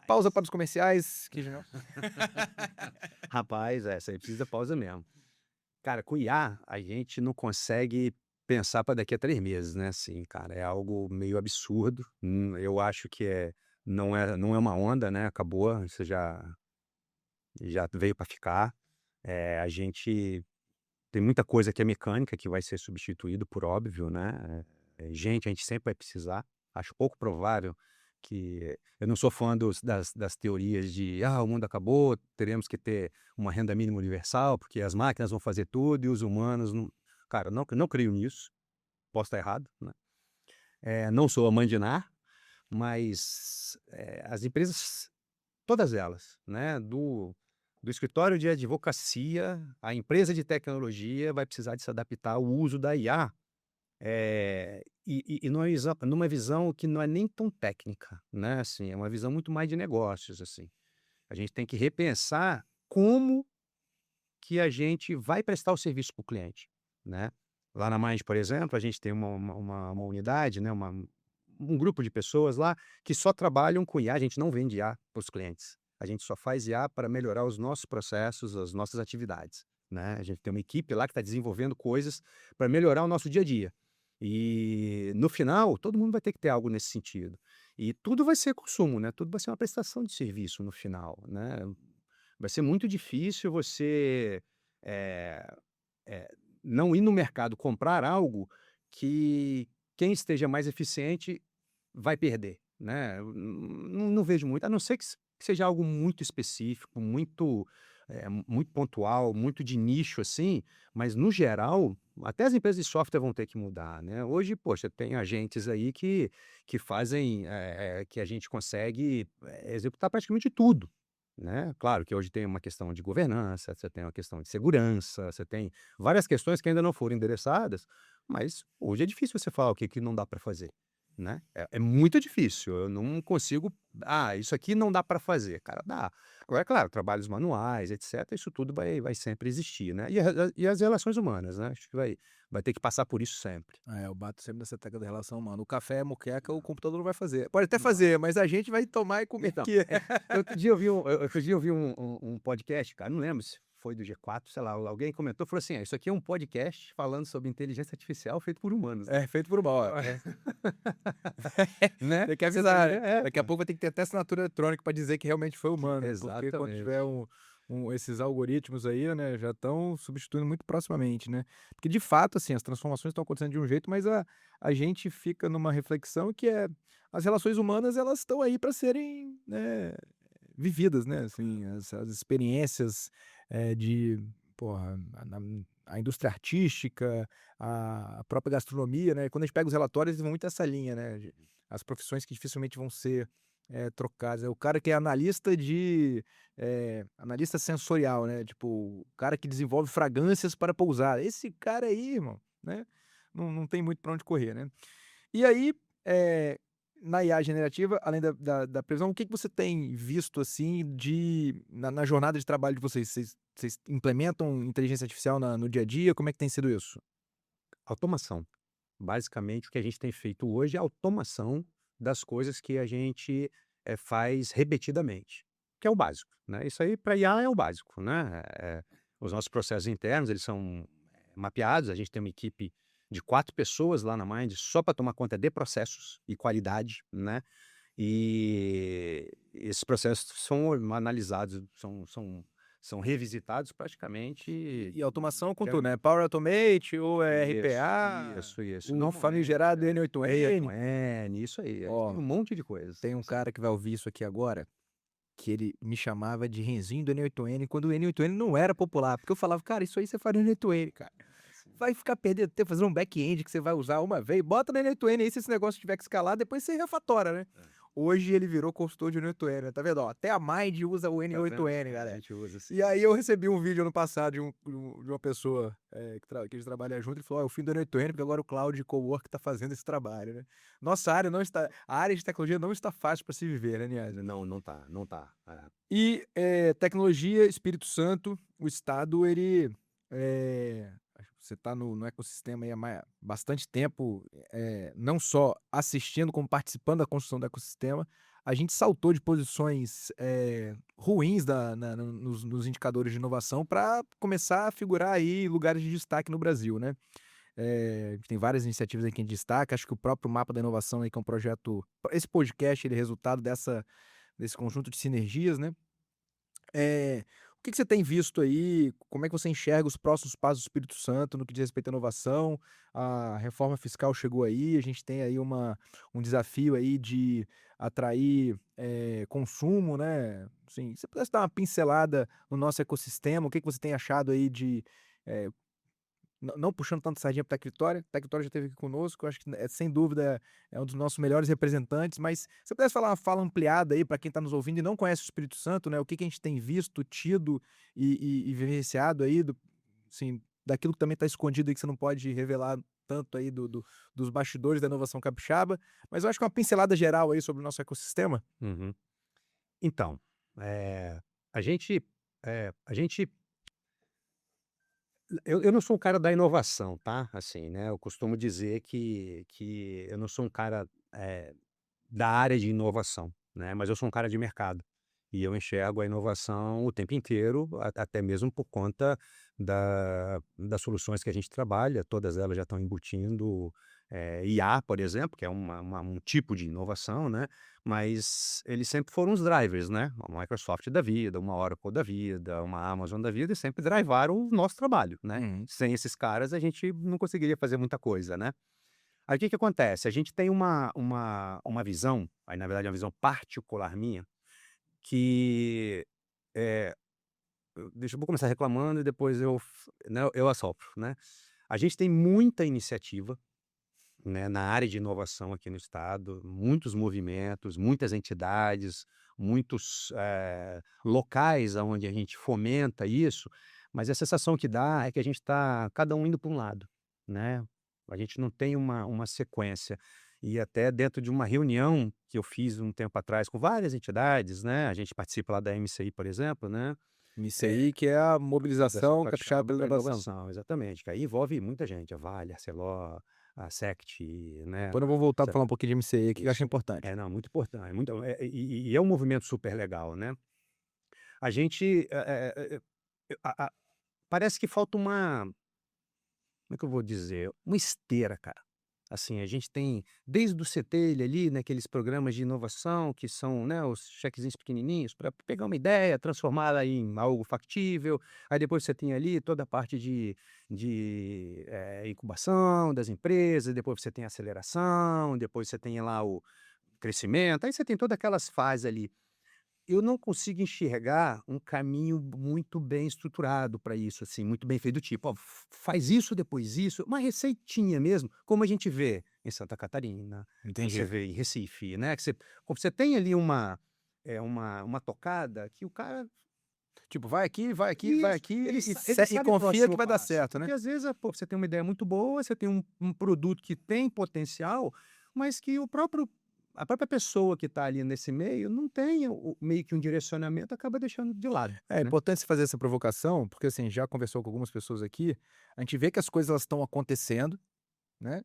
Pausa para Rapaz. os comerciais, que já Rapaz, essa aí precisa pausa mesmo. Cara, com IA, a gente não consegue pensar para daqui a 3 meses, né, assim, cara, é algo meio absurdo. Eu acho que não é uma onda, né, acabou, isso já veio para ficar. A gente tem muita coisa que é mecânica, que vai ser substituído por óbvio, né, gente, a gente sempre vai precisar. Acho pouco provável que eu não sou fã das teorias de: "Ah, o mundo acabou, teremos que ter uma renda mínima universal, porque as máquinas vão fazer tudo e os humanos não". Cara, não creio nisso, posso estar errado, né. Não sou a mãe de Ná, mas, as empresas, todas elas, né, do escritório de advocacia, a empresa de tecnologia vai precisar de se adaptar ao uso da IA, e numa visão que não é nem tão técnica, né, assim, é uma visão muito mais de negócios, assim. A gente tem que repensar como que a gente vai prestar o serviço para o cliente, né. Lá na Mind, por exemplo, a gente tem uma unidade, né, um grupo de pessoas lá que só trabalham com IA, a gente não vende IA para os clientes. A gente só faz IA para melhorar os nossos processos, as nossas atividades, né. A gente tem uma equipe lá que está desenvolvendo coisas para melhorar o nosso dia a dia. E, no final, todo mundo vai ter que ter algo nesse sentido. E tudo vai ser consumo, né, tudo vai ser uma prestação de serviço no final, né. Vai ser muito difícil você, eh eh, não ir no mercado comprar algo que quem esteja mais eficiente vai perder, né. Eu não vejo muito, a não ser que seja algo muito específico, muito pontual, muito de nicho, assim, mas no geral, até as empresas de software vão ter que mudar, né. Hoje, poxa, tem agentes aí que fazem, que a gente consegue, executar praticamente tudo, né. Claro que hoje tem uma questão de governança, você tem uma questão de segurança, você tem várias questões que ainda não foram endereçadas, mas hoje é difícil você falar o que que não dá para fazer, né. É muito difícil, eu não consigo: "Ah, isso aqui não dá para fazer", cara, dá. Agora, é claro, trabalhos manuais, etcétera, isso tudo vai sempre existir, né. E as relações humanas, né, acho que vai ter que passar por isso sempre. eu bato sempre nessa tecla da relação humana. O café é moqueca, o computador não vai fazer. Pode até Não. fazer, mas a gente vai tomar e comer Então, aqui. outro dia eu vi um podcast, cara, não lembro se foi do G4, sei lá, alguém comentou, falou assim, isso aqui é um podcast falando sobre inteligência artificial feito por humanos. É, feito por uma hora. Né? Tem que avisar, né? É, Daqui a pouco vai ter que ter até assinatura eletrônica para dizer que realmente foi humano. Porque quando exatamente. tiver esses algoritmos aí, né, já estão substituindo muito proximamente, né? Porque de fato, assim, as transformações estão acontecendo de um jeito, mas a gente fica numa reflexão que as relações humanas, elas estão aí para serem, né, vividas, né? Assim, as experiências de, porra, a indústria artística, a própria gastronomia, né? Quando a gente pega os relatórios, eles vão muito essa linha, né? As profissões que dificilmente vão ser trocadas. É o cara que é analista sensorial, né? Tipo, o cara que desenvolve fragrâncias para pousar. Esse cara aí, irmão, né? Não tem muito para onde correr, né? E aí, eh, na IA generativa, além da previsão, o que você tem visto, assim, na jornada de trabalho de vocês? Vocês implementam inteligência artificial no dia a dia? Como é que tem sido isso? Automação. Basicamente, o que a gente tem feito hoje é automação das coisas que a gente faz repetidamente, que é o básico, né? Isso aí para IA é o básico, né? Os nossos processos internos, eles são mapeados, a gente tem uma equipe de 4 pessoas lá na Mind só para tomar conta de processos e qualidade, né? E esses processos são analisados, são revisitados praticamente. E automação com tudo, né? Power Automate ou Isso, RPA, isso. o Não, famigerado N8N. isso aí. A gente Ó, tem um monte de coisa. tem um cara que vai ouvir isso aqui agora, que ele me chamava de Renzinho do N8N, quando o N8N não era popular, porque eu falava, cara, isso aí você faz no N8N, cara. Vai ficar perdendo tempo fazendo um back-end que você vai usar uma vez, bota no N8N aí, se esse negócio tiver que escalar, depois você refatora, né? Hoje ele virou consultor de N8N, tá vendo? Ó, até a Mind usa o N8N, A galera. gente usa assim. E aí eu recebi um vídeo ano passado de uma pessoa que a gente trabalha junto, ele falou, ó, é o fim do N8N, porque agora o Cloud Cowork tá fazendo esse trabalho, né? Nossa área não está, a área de tecnologia não está fácil para se viver, né, Nias? Não tá, não tá. E tecnologia, Espírito Santo, o Estado, ele. Você está no ecossistema aí há bastante tempo, não só assistindo, como participando da construção do ecossistema. A gente saltou de posições ruins nos indicadores de inovação para começar a figurar aí em lugares de destaque no Brasil, né? A gente tem várias iniciativas aí que a gente destaca. Acho que o próprio Mapa da Inovação, aí, que é um projeto. Esse podcast ele é resultado desse conjunto de sinergias, né? O que você tem visto aí? Como é que você enxerga os próximos passos do Espírito Santo no que diz respeito à inovação? A reforma fiscal chegou aí, a gente tem aí um desafio aí de atrair consumo, né? Assim, se você pudesse dar uma pincelada no nosso ecossistema, o que você tem achado aí de eh, não puxando tanto sardinha para Tec Vitória já esteve aqui conosco, eu acho que sem dúvida é um dos nossos melhores representantes, mas se você pudesse falar uma fala ampliada aí para quem está nos ouvindo e não conhece o Espírito Santo, né, o que a gente tem visto, tido e vivenciado aí, assim, daquilo que também está escondido aí que você não pode revelar tanto aí dos bastidores da inovação capixaba, mas eu acho que uma pincelada geral aí sobre o nosso ecossistema. Uhum. Então, a gente, a gente eu não sou um cara da inovação, tá? Assim, né? Eu costumo dizer que eu não sou um cara da área de inovação, né? Mas eu sou um cara de mercado. E eu enxergo a inovação o tempo inteiro, até mesmo por conta das soluções que a gente trabalha, todas elas já estão embutindo IA, por exemplo, que é um tipo de inovação, né? Mas eles sempre foram os drivers, né? Uma Microsoft da vida, uma Oracle da vida, uma Amazon da vida, e sempre drivaram o nosso trabalho, né? Uhum. Sem esses caras, a gente não conseguiria fazer muita coisa, né? Aí o que que acontece? A gente tem uma visão, aí na verdade é uma visão particular minha, que eh, vou começar reclamando e depois eu assopro, né. A gente tem muita iniciativa, né, na área de inovação aqui no estado, muitos movimentos, muitas entidades, muitos, locais aonde a gente fomenta isso, mas a sensação que dá é que a gente está cada um indo para um lado, né. A gente não tem uma sequência. E até dentro de uma reunião que eu fiz um tempo atrás com várias entidades, né, a gente participa lá da MCI, por exemplo, né. Isso aí que é a Mobilização mobilização capixaba pela inovação. inovação, exatamente, que aí envolve muita gente, a Vale, a Arcelor, a Sect, né. Depois nós vamos voltar para Essa falar um pouquinho de MCE aqui, que eu acho isso. importante. Não, muito importante, muito e é um movimento super legal, né. A gente, Parece que falta uma, como é que eu vou dizer? Uma esteira, cara. Assim, a gente tem desde o CT ali, né, aqueles programas de inovação que são, né, os chequezinhos pequenininhos para pegar uma ideia, transformá-la em algo factível. Aí depois você tem ali toda a parte de incubação das empresas, depois você tem a aceleração, depois você tem lá o crescimento, aí você tem todas aquelas fases ali. Eu não consigo enxergar um caminho muito bem estruturado para isso, assim, muito bem feito, do tipo: "Ó, faz isso, depois isso", uma receitinha mesmo, como a gente vê em Santa Catarina, você Entendi. vê em Recife, né, que você tem ali uma tocada que o cara Tipo, vai aqui, vai isso, aqui ele e sabe o confia que próximo vai dar passo. certo, né? Porque às vezes, pô, você tem uma ideia muito boa, você tem um produto que tem potencial, mas que a própria pessoa que está ali nesse meio não tem meio que um direcionamento, acaba deixando de lado, É né. importante você fazer essa provocação, porque assim, já conversou com algumas pessoas aqui, a gente vê que as coisas elas estão acontecendo, né?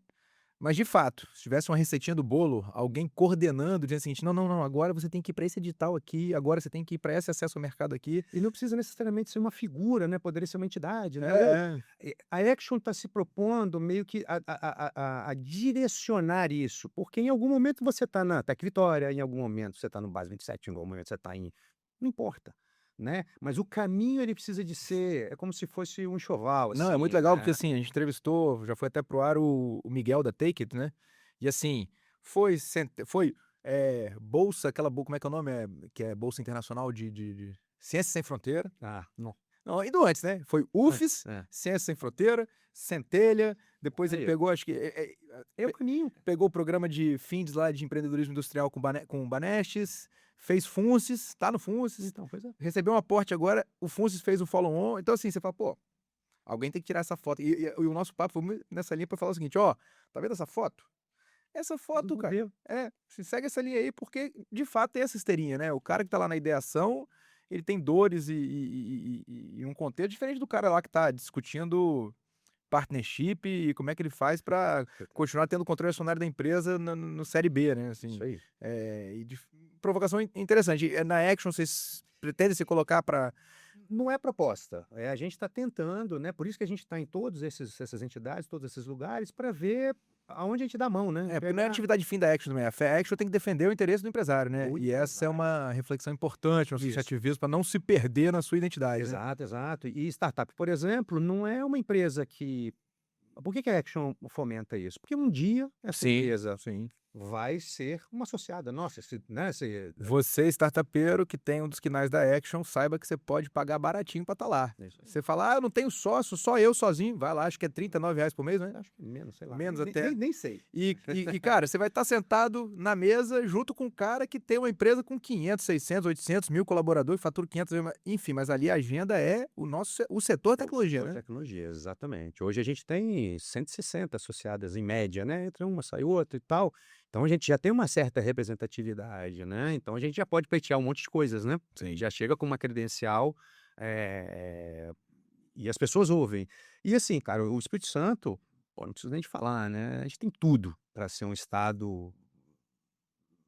Mas de fato, se tivesse uma receitinha do bolo, alguém coordenando, dizendo o seguinte: "Não, não, não, agora você tem que ir para esse edital aqui, agora você tem que ir para esse acesso ao mercado aqui". E não precisa necessariamente ser uma figura, né, poderia ser uma entidade, É, né. é. A Action está se propondo meio que a direcionar isso, porque em algum momento você está na Tec Vitória, em algum momento você está no Base 27, em algum momento você está em, não importa, né, mas o caminho ele precisa de ser, é como se fosse um enxoval, Não, é muito assim, legal porque, né. assim, a gente entrevistou, já foi até pro ar o Miguel da Take It, né, e assim, foi, bolsa aquela como é que é o nome? Que é Bolsa Internacional de Ciências Sem Fronteira. Ah, não. Não, indo antes, né, foi Antes, UFES, é. Ciências Sem Fronteira, Centelha, depois ele Aí, pegou acho que, é o caminho. pegou o programa de FINDS lá de empreendedorismo industrial com o Banestes, fez FUNCES, tá no FUNCES, Então, pois é. recebeu um aporte agora, o FUNCES fez o follow-on, então assim, você fala: "Pô, alguém tem que tirar essa foto". E o nosso papo foi nessa linha pra falar o seguinte: "Ó, tá vendo essa foto? Essa foto, cara, Desenvolveu. se segue essa linha aí, porque de fato tem essa esteirinha, né, o cara que tá lá na ideação, ele tem dores e um contexto diferente do cara lá que tá discutindo partnership e como é que ele faz para continuar tendo controle acionário da empresa no série B, né, Isso assim, aí. provocação interessante. Na Action vocês pretendem se colocar para Não é proposta, a gente está tentando, né, por isso que a gente está em todos essas entidades, todos esses lugares, para ver aonde a gente dá a mão, né, porque não é a pegar atividade fim da Action também, a Action tem que defender o interesse do empresário, né, o e essa é empresário. uma reflexão importante no Isso. associativismo para não se perder na sua identidade, né. Exato, exato. E startup, por exemplo, não é uma empresa que, por que a Action fomenta isso? Porque um dia essa Sim, empresa sim. vai ser uma associada nossa, esse, Você, startupeiro, que tem um dos quinais da Action, saiba que você pode pagar baratinho pra estar lá. é isso aí. Você fala: "Ah, eu não tenho sócio, só eu sozinho", vai lá, acho que é R$ 39 por mês, né? Acho que menos, sei lá, Menos nem até. nem nem sei. Cara, você vai estar sentado na mesa junto com um cara que tem uma empresa com 500, 600, 800 mil colaboradores, fatura 500 mil, enfim, mas ali a agenda é o setor É o tecnologia, setor né? tecnologia, exatamente. Hoje a gente tem 160 associadas em média, né, entra uma, sai outra e tal. Então a gente já tem uma certa representatividade, né, então a gente já pode pleitear um monte de coisas, né. Sim. Já chega com uma credencial, eh, e as pessoas ouvem. E assim, cara, o Espírito Santo, pô, não preciso nem de falar, né, a gente tem tudo para ser um estado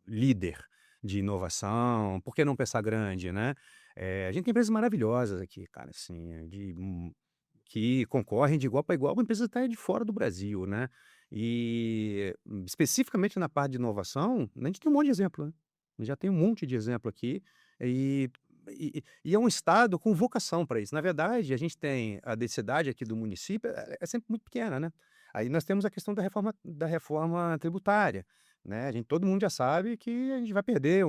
líder de inovação, por que não pensar grande, né. A gente tem empresas maravilhosas aqui, cara, assim, que concorrem de igual para igual com empresas até de fora do Brasil, né. E, especificamente na parte de inovação, a gente tem um monte de exemplo, né. Já tem um monte de exemplo aqui, e é um estado com vocação para isso. Na verdade, a gente tem a densidade aqui do município é sempre muito pequena, né. Aí nós temos a questão da reforma tributária, né, todo mundo já sabe que a gente vai perder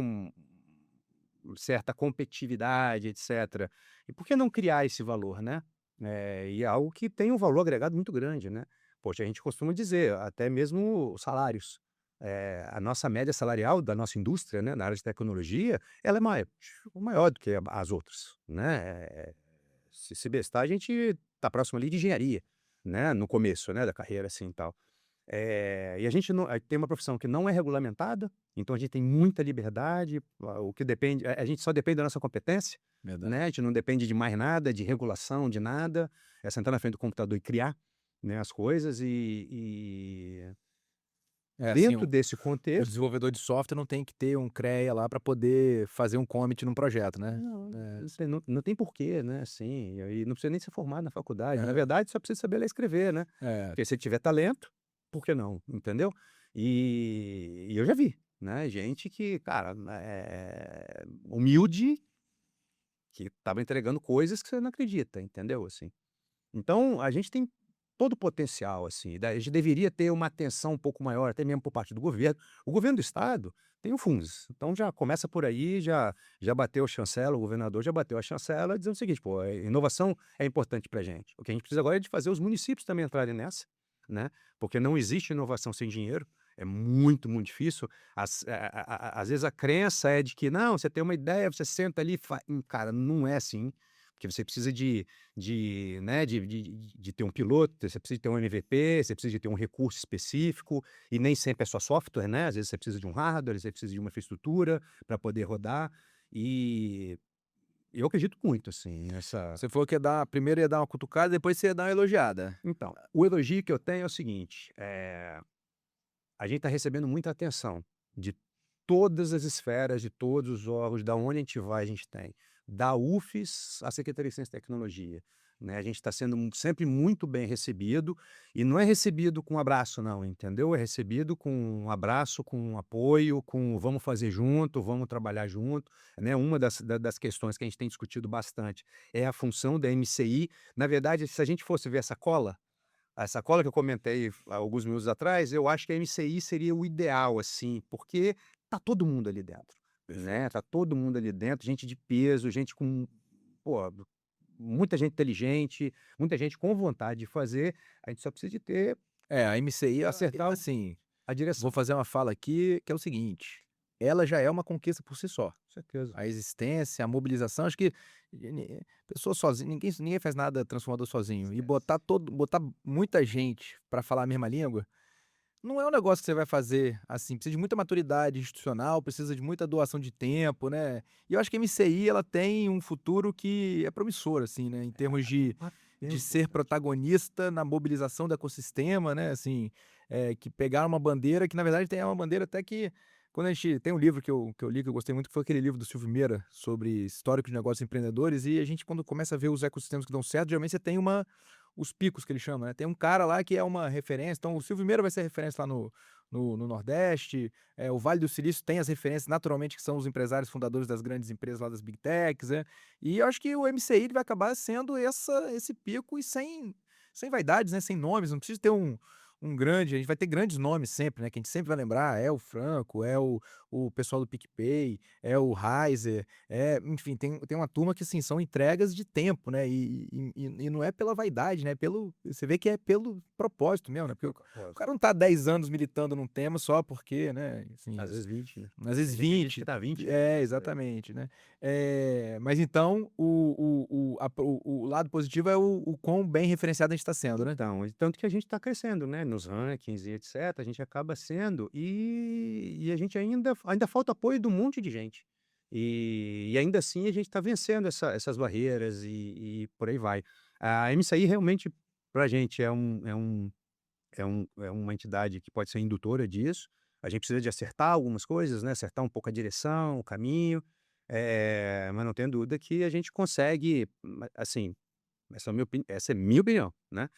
certa competitividade, etcétera. E por que não criar esse valor, né? E é algo que tem um valor agregado muito grande, né? Poxa, a gente costuma dizer, até mesmo os salários. A nossa média salarial da nossa indústria, né, na área de tecnologia, ela é maior do que as outras, né? Se bestar, a gente está próximo ali de engenharia, né? No começo, né, da carreira, assim, e tal. E a gente não tem uma profissão que não é regulamentada, então a gente tem muita liberdade, o que depende a gente só depende da nossa competência, Verdade. né, a gente não depende de mais nada, de regulação, de nada, é sentar na frente do computador e criar, né, as coisas Assim, Dentro desse o contexto, desenvolvedor de software não tem que ter um CREA lá para poder fazer um commit num projeto, né? não, É, não tem porquê, né, assim, e aí não precisa nem ser formado na faculdade, na é, verdade só precisa saber ler e escrever, né, é. porque se tiver talento, por que não, entendeu? E eu já vi, né, gente que, cara, humilde, que estava entregando coisas que você não acredita, entendeu, assim. Então, a gente tem todo o potencial, assim, a gente deveria ter uma atenção um pouco maior, até mesmo por parte do governo. O governo do estado tem o Funds, então já começa por aí, já bateu a chancela, o governador já bateu a chancela, dizendo o seguinte: "Pô, inovação é importante pra gente". O que a gente precisa agora é de fazer os municípios também entrarem nessa, né, porque não existe inovação sem dinheiro, é muito, muito difícil. Às vezes a crença é de que: "Não, você tem uma ideia, você senta ali e cara, não é assim, porque você precisa né, de ter um piloto, você precisa ter um MVP, você precisa de ter um recurso específico, e nem sempre é só software, né, às vezes você precisa de um hardware, você precisa de uma infraestrutura para poder rodar, e eu acredito muito, assim, nessa. Você falou que primeiro ia dar uma cutucada, depois você ia dar uma elogiada. Então, o elogio que eu tenho é o seguinte, a gente está recebendo muita atenção de todas as esferas, de todos os órgãos, da onde a gente vai, a gente tem. Da UFES à Secretaria de Ciência e Tecnologia, né, a gente está sendo sempre muito bem recebido, e não é recebido com abraço não, entendeu? É recebido com um abraço, com um apoio, com "vamos fazer junto, vamos trabalhar junto", né. Uma das questões que a gente tem discutido bastante é a função da MCI. Na verdade, se a gente fosse ver essa cola que eu comentei há alguns minutos atrás, eu acho que a MCI seria o ideal, assim, porque tá todo mundo ali dentro, né, tá todo mundo ali dentro, gente de peso, gente com, pô, muita gente inteligente, muita gente com vontade de fazer, a gente só precisa de ter É, a MCI, acertar assim, a direção. vou fazer uma fala aqui que é o seguinte: ela já é uma conquista por si só. Com certeza. A existência, a mobilização, acho que pessoa sozinha, ninguém faz nada transformador sozinho. E Esquece. botar muita gente para falar a mesma língua, não é um negócio que você vai fazer assim, precisa de muita maturidade institucional, precisa de muita doação de tempo, né. E eu acho que a MCI ela tem um futuro que é promissor, assim, né, em termos O papel de ser importante. protagonista na mobilização do ecossistema, né, assim, que pegaram uma bandeira que na verdade tem uma bandeira até que quando a gente tem um livro que eu li, que eu gostei muito, que foi aquele livro do Silvio Meira sobre histórico de negócios empreendedores, e a gente quando começa a ver os ecossistemas que dão certo, geralmente você tem os picos que ele chama, né, tem um cara lá que é uma referência, então o Silvio Meira vai ser referência lá no Nordeste, o Vale do Silício tem as referências naturalmente que são os empresários fundadores das grandes empresas lá das Big Techs, né, e eu acho que o MCI ele vai acabar sendo esse pico e sem vaidades, né, sem nomes, não precisa ter um grande a gente vai ter grandes nomes sempre, né, que a gente sempre vai lembrar, é o Franco, é o pessoal do PicPay, é o Raizer, enfim, tem uma turma que, assim, são entregas de tempo, né, e não é pela vaidade, né, você vê que é pelo propósito mesmo, né, porque o cara não tá 10 anos militando num tema só porque, né, assim, Às vezes 20, né. às vezes Tem gente que 20. tá 20 anos. É, exatamente, né. Mas então o lado positivo é o quão bem referenciado a gente está sendo, né. Então, e tanto que a gente está crescendo, né, nos rankings e etc, a gente acaba sendo, e a gente ainda falta apoio de um monte de gente. E ainda assim a gente está vencendo essas barreiras e por aí vai. A MCI realmente pra gente é uma entidade que pode ser indutora disso, a gente precisa de acertar algumas coisas, né, acertar um pouco a direção, o caminho, mas não tenho dúvida que a gente consegue, assim, essa é minha opinião, né,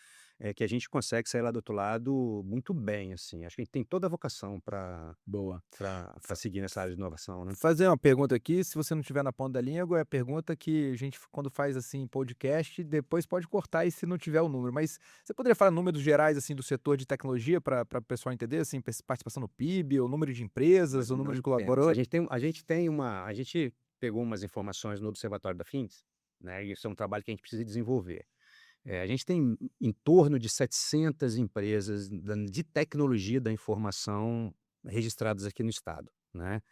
é que a gente consegue sair lá do outro lado muito bem, assim, acho que a gente tem toda a vocação para Boa. pra seguir nessa área de inovação, né. Fazer uma pergunta aqui, se você não tiver na ponta da língua, é a pergunta que a gente quando faz, assim, podcast, depois pode cortar e se não tiver o número, mas você poderia falar números gerais, assim, do setor de tecnologia para o pessoal entender, assim, participação no PIB, o número de empresas, Mais o ou número de menos. colaboradores? A gente pegou umas informações no Observatório da Fins, né, e isso é um trabalho que a gente precisa desenvolver. A gente tem em torno de 700 empresas de tecnologia da informação registradas aqui no estado, né.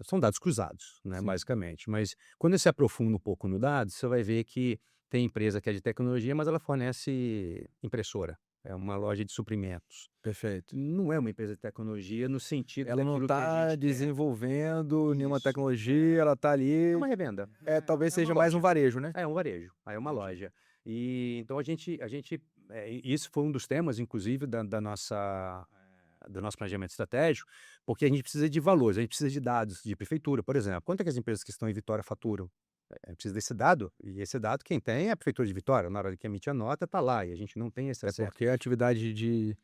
São dados cruzados, né, Sim, basicamente, mas quando você aprofunda um pouco no dado, você vai ver que tem empresa que é de tecnologia, mas ela fornece impressora, é uma loja de suprimentos. perfeito. Não é uma empresa de tecnologia no sentido Ela não daquilo que a está gente quer. desenvolvendo nenhuma Isso. tecnologia, ela está É ali, uma revenda, talvez é uma seja mais um loja. varejo, né? É um varejo, aí é uma Entendi. loja. E então a gente, e isso foi um dos temas inclusive da nossa do nosso planejamento estratégico, porque a gente precisa de valores, a gente precisa de dados de prefeitura, por exemplo. Quanto é que as empresas que estão em Vitória faturam? Precisa desse dado, e esse dado quem tem é a prefeitura de Vitória. Na hora que emite a nota, está lá, e a gente não tem esse É acesso. porque a atividade de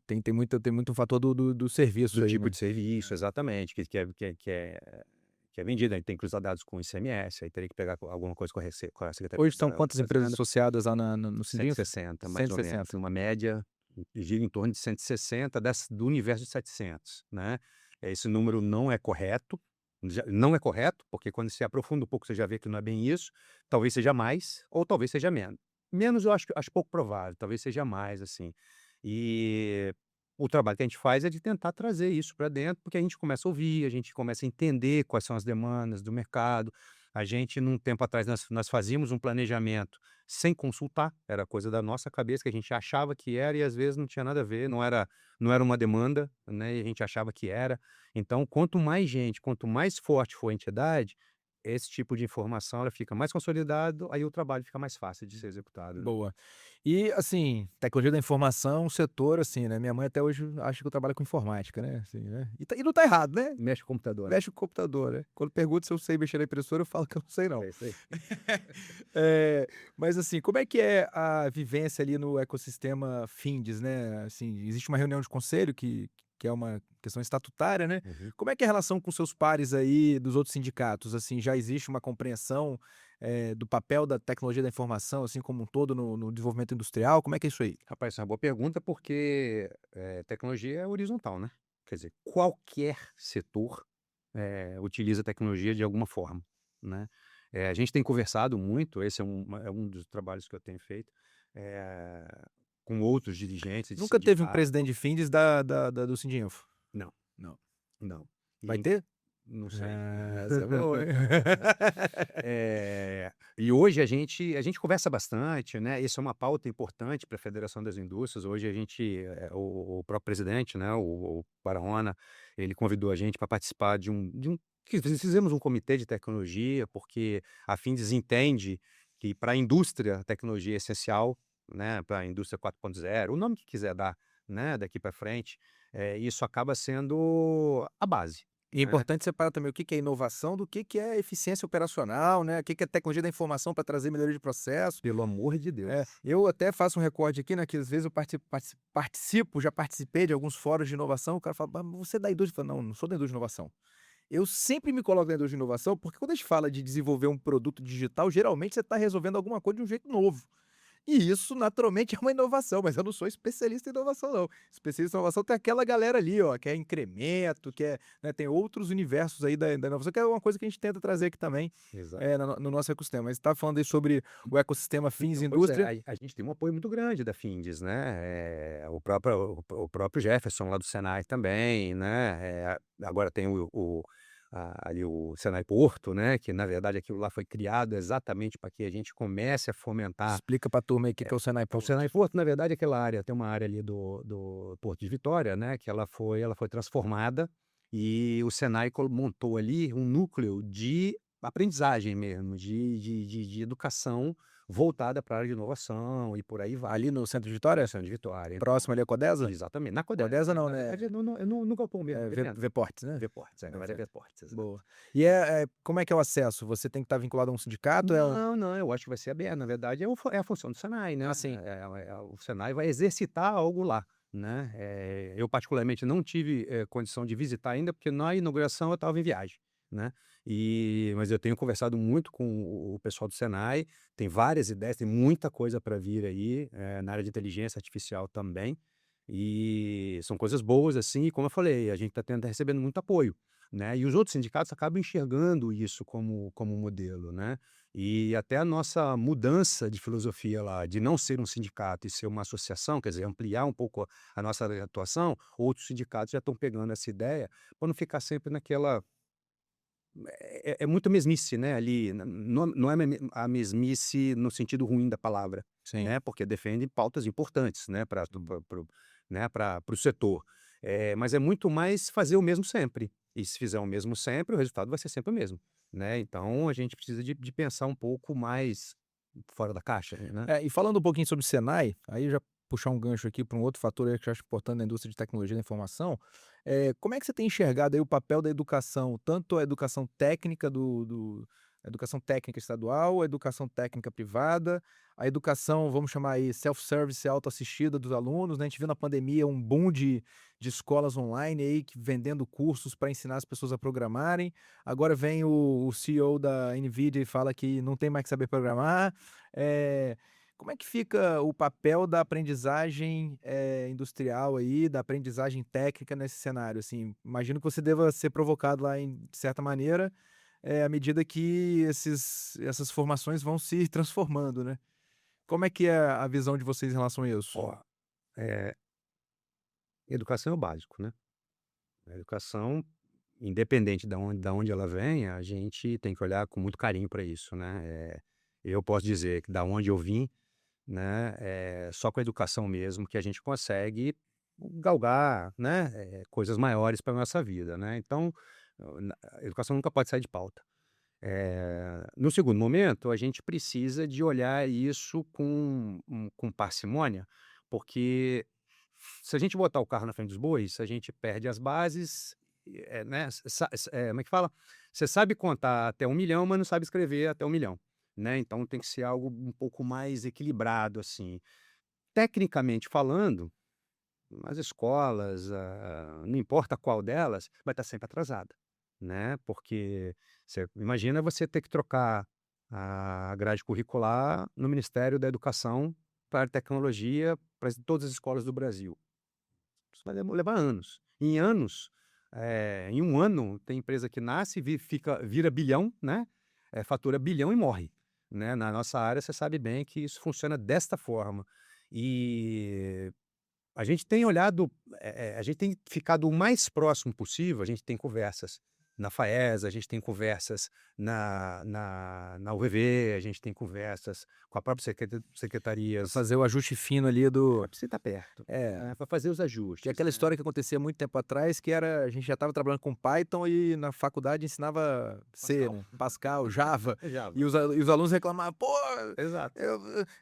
tem muito fator do serviço Do aí, tipo né? de serviço, exatamente, que é vendido, a gente tem que cruzar dados com o ICMS, aí teria que pegar alguma coisa com a Secretaria Hoje são da quantas empresas Fazenda. associadas lá no Sindinho? 160, mais ou menos, 160. uma média, gira em torno de 160 do universo de 700, né. Esse número não é correto, não é correto, porque quando você aprofunda um pouco, você já vê que não é bem isso, talvez seja mais ou talvez seja menos. Menos eu acho pouco provável, talvez seja mais, assim. E o trabalho que a gente faz é de tentar trazer isso para dentro, porque a gente começa a ouvir, a gente começa a entender quais são as demandas do mercado. A gente, num tempo atrás, nós fazíamos um planejamento sem consultar, era coisa da nossa cabeça, que a gente achava que era e às vezes não tinha nada a ver, não era uma demanda, né, e a gente achava que era. Então, quanto mais gente, quanto mais forte for a entidade, esse tipo de informação ela fica mais consolidado, aí o trabalho fica mais fácil de ser executado, né. Boa. E, assim, tecnologia da informação é um setor, assim, né, minha mãe até hoje acha que eu trabalho com informática, né, assim, né, e não tá errado, né, Mexe com o computador, né. mexe com o computador, né. Quando pergunta se eu sei mexer na impressora, eu falo que eu não sei não. É isso aí. Mas, assim, como é que é a vivência ali no ecossistema Findes, né, assim, existe uma reunião de conselho que é uma questão estatutária, né. Uhum. Como é que é a relação com seus pares aí dos outros sindicatos? Assim, já existe uma compreensão, do papel da tecnologia da informação, assim, como um todo no desenvolvimento industrial? Como é que é isso aí? Rapaz, essa é uma boa pergunta, porque, tecnologia é horizontal, né. Quer dizer, qualquer setor, utiliza tecnologia de alguma forma, né. A gente tem conversado muito, esse é um dos trabalhos que eu tenho feito, eh, com outros dirigentes de Nunca teve um sindicato. presidente de Findes do Sindinfo? Não, Não. não. Vai E ter? não sei. Ah, essa é boa, hein. E hoje a gente conversa bastante, né, isso é uma pauta importante para a Federação das Indústrias. Hoje a gente, o próprio presidente, né, o Barahona, ele convidou a gente para participar que fizemos um comitê de tecnologia, porque a Findes entende que para a indústria a tecnologia é essencial, né, para a indústria 4.0, o nome que quiser dar, né, daqui para frente, isso acaba sendo a base, E é né. importante separar também o que é inovação do que é eficiência operacional, né, o que é tecnologia da informação para trazer melhoria de processo. Pelo amor de Deus. Eu até faço um recorde aqui, né, que às vezes eu já participei de alguns fóruns de inovação, o cara fala: "Mas você é da indústria?" Eu falo: "Não sou da indústria de inovação". Eu sempre me coloco na indústria de inovação, porque quando a gente fala de desenvolver um produto digital, geralmente você está resolvendo alguma coisa de um jeito novo. E isso naturalmente é uma inovação, mas eu não sou especialista em inovação não. Especialista em inovação tem aquela galera ali, ó, que é incremento, que é, né, tem outros universos aí da inovação, que é uma coisa que a gente tenta trazer aqui também, Exato. no nosso ecossistema. Mas você estava falando aí sobre o ecossistema fins Então, pois é, indústria. a gente tem um apoio muito grande da Findes, né, o próprio Jefferson lá do Senai também, né, agora tem ali o Senai Porto, né, que na verdade aquilo lá foi criado exatamente para que a gente comece a fomentar. Explica pra turma aí o que é o Senai O Porto. Senai Porto, na verdade, é aquela área, tem uma área ali do Porto de Vitória, né, que ela foi transformada, e o Senai montou ali um núcleo de aprendizagem mesmo, de educação voltada para a área de inovação e por aí vai. Ali no centro de Vitória? No Centro de Vitória, então. Próximo ali a Codesa? Exatamente, na Codesa. Codesa não, Na né, verdade, no galpão mesmo, ali dentro. Vports, né? Vports, agora é Vports, exato. Boa. E como é que é o acesso? Você tem que estar vinculado a um sindicato? Não, não, eu acho que vai ser aberto, na verdade é a função do Senai, né, Ah, sim. o Senai vai exercitar algo lá, né, eu particularmente não tive, condição de visitar ainda, porque na inauguração eu estava em viagem, né, mas eu tenho conversado muito com o pessoal do Senai, tem várias ideias, tem muita coisa para vir aí, na área de inteligência artificial também, e são coisas boas, assim, e como eu falei, a gente está recebendo muito apoio, né, e os outros sindicatos acabam enxergando isso como modelo, né. E até a nossa mudança de filosofia lá, de não ser um sindicato e ser uma associação, quer dizer, ampliar um pouco a nossa atuação, outros sindicatos já estão pegando essa ideia, para não ficar sempre naquela. É muita mesmice, né, ali, não é a mesmice no sentido ruim da palavra, Sim. né, porque defende pautas importantes, né, para né, para o setor. Mas é muito mais fazer o mesmo sempre, e se fizer o mesmo sempre, o resultado vai ser sempre o mesmo, né, então a gente precisa de pensar um pouco mais fora da caixa, né. E falando um pouquinho sobre o Senai, aí já puxar um gancho aqui para um outro fator aí que eu acho importante na indústria de tecnologia da informação, como é que você tem enxergado aí o papel da educação, tanto a educação técnica a educação técnica estadual, a educação técnica privada, a educação, vamos chamar aí, self-service, autoassistida dos alunos, né? A gente viu na pandemia um boom de escolas online aí vendendo cursos para ensinar as pessoas a programarem. Agora vem o CEO da NVIDIA e fala que não tem mais que saber programar. Eh, Como é que fica o papel da aprendizagem, industrial aí, da aprendizagem técnica nesse cenário, assim? Imagino que você deva ser provocado lá de certa maneira, à medida que essas formações vão se transformando, né? Como é que é a visão de vocês em relação a isso? Ó, eh, educação é o básico, né. A educação, independente da onde ela venha, a gente tem que olhar com muito carinho para isso, né. Eu posso dizer que da onde eu vim, né, só com a educação mesmo que a gente consegue galgar, né, coisas maiores para nossa vida, né. Então, a educação nunca pode sair de pauta. No segundo momento, a gente precisa de olhar isso com parcimônia, porque se a gente botar o carro na frente dos bois, a gente perde as bases, né, como é que fala? Você sabe contar até 1 milhão, mas não sabe escrever até 1 milhão, né, então tem que ser algo um pouco mais equilibrado, assim. Tecnicamente falando, as escolas, não importa qual delas, vai estar sempre atrasada, né, porque você imagina você ter que trocar a grade curricular no Ministério da Educação para tecnologia para todas as escolas do Brasil. Isso vai levar anos. Em 1 ano, tem empresa que nasce, vira bilhão, né, fatura bilhão e morre, né. Na nossa área, você sabe bem que isso funciona desta forma. E a gente tem olhado, a gente tem ficado o mais próximo possível, a gente tem conversas na FAES, a gente tem conversas na UVV, a gente tem conversas com a própria secretarias. Fazer o ajuste fino ali do. Precisa estar perto, É. para fazer os Que é ajustes, aquela né. história que acontecia muito tempo atrás, que era a gente já estava trabalhando com Python e na faculdade ensinava C, Pascal. né, Pascal, Java, Java. e os alunos reclamavam: "Pô, Exato.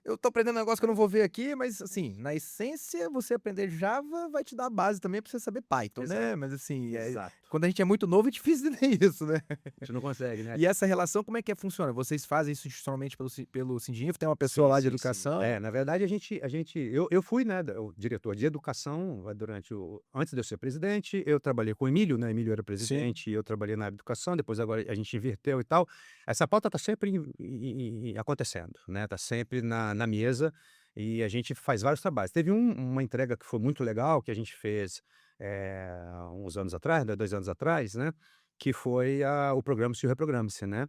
eu tô aprendendo um negócio que eu não vou ver aqui", mas assim, na essência você aprender Java vai te dar a base também pra você saber Python, Exato. né, mas assim, Exato. quando a gente é muito novo é difícil entender isso, né. A gente não consegue, né. E essa relação como é que funciona? Vocês fazem isso institucionalmente pelo Sindinfo, tem uma pessoa Sim, lá de sim, sim. educação? Na verdade eu fui, né, o diretor de educação durante o antes de eu ser presidente, eu trabalhei com o Emílio, né, Emílio era Sim. presidente e eu trabalhei na educação, depois agora a gente inverteu e tal. Essa pauta tá sempre acontecendo, né, tá sempre na mesa e a gente faz vários trabalhos. Teve uma entrega que foi muito legal, que a gente fez, uns anos atrás, né, 2 anos atrás, né, que foi o Programa-se e o Reprograme-se, né.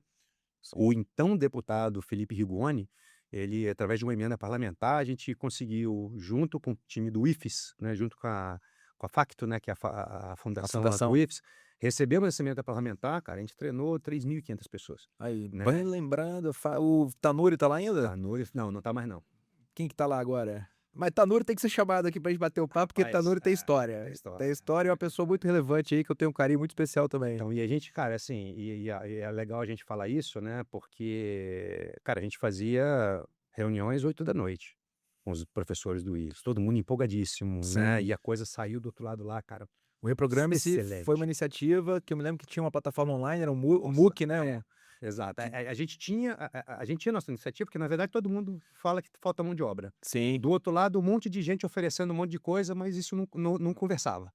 O então deputado Felipe Rigoni, ele, através de uma emenda parlamentar, a gente conseguiu, junto com o time do IFES, né, junto com a Facto, né, que é a fundação lá fundação. do IFES, recebemos essa emenda parlamentar, cara, a gente treinou 3.500 pessoas, Aí, né. bem lembrando, o Tanuri tá lá ainda? Tanuri não, não tá mais não. Quem que tá lá agora? Mas Tanuri tem que ser chamado aqui pra gente bater o papo, porque Rapaz, Tanuri tem tem história. história. Tem história e é uma pessoa muito relevante aí, que eu tenho um carinho muito especial também. Então, e a gente, cara, assim, e é legal a gente falar isso, né, porque, cara, a gente fazia reuniões 8 da noite com os professores do IFES, todo mundo empolgadíssimo, né, Sim. e a coisa saiu do outro lado lá, cara, O Reprograme-se foi uma excelente. iniciativa que eu me lembro que tinha uma plataforma online, era um Nossa, MOOC, né? exato. A gente tinha nossa iniciativa, porque na verdade todo mundo fala que falta mão de obra. Sim. Do outro lado, um monte de gente oferecendo um monte de coisa, mas isso não conversava.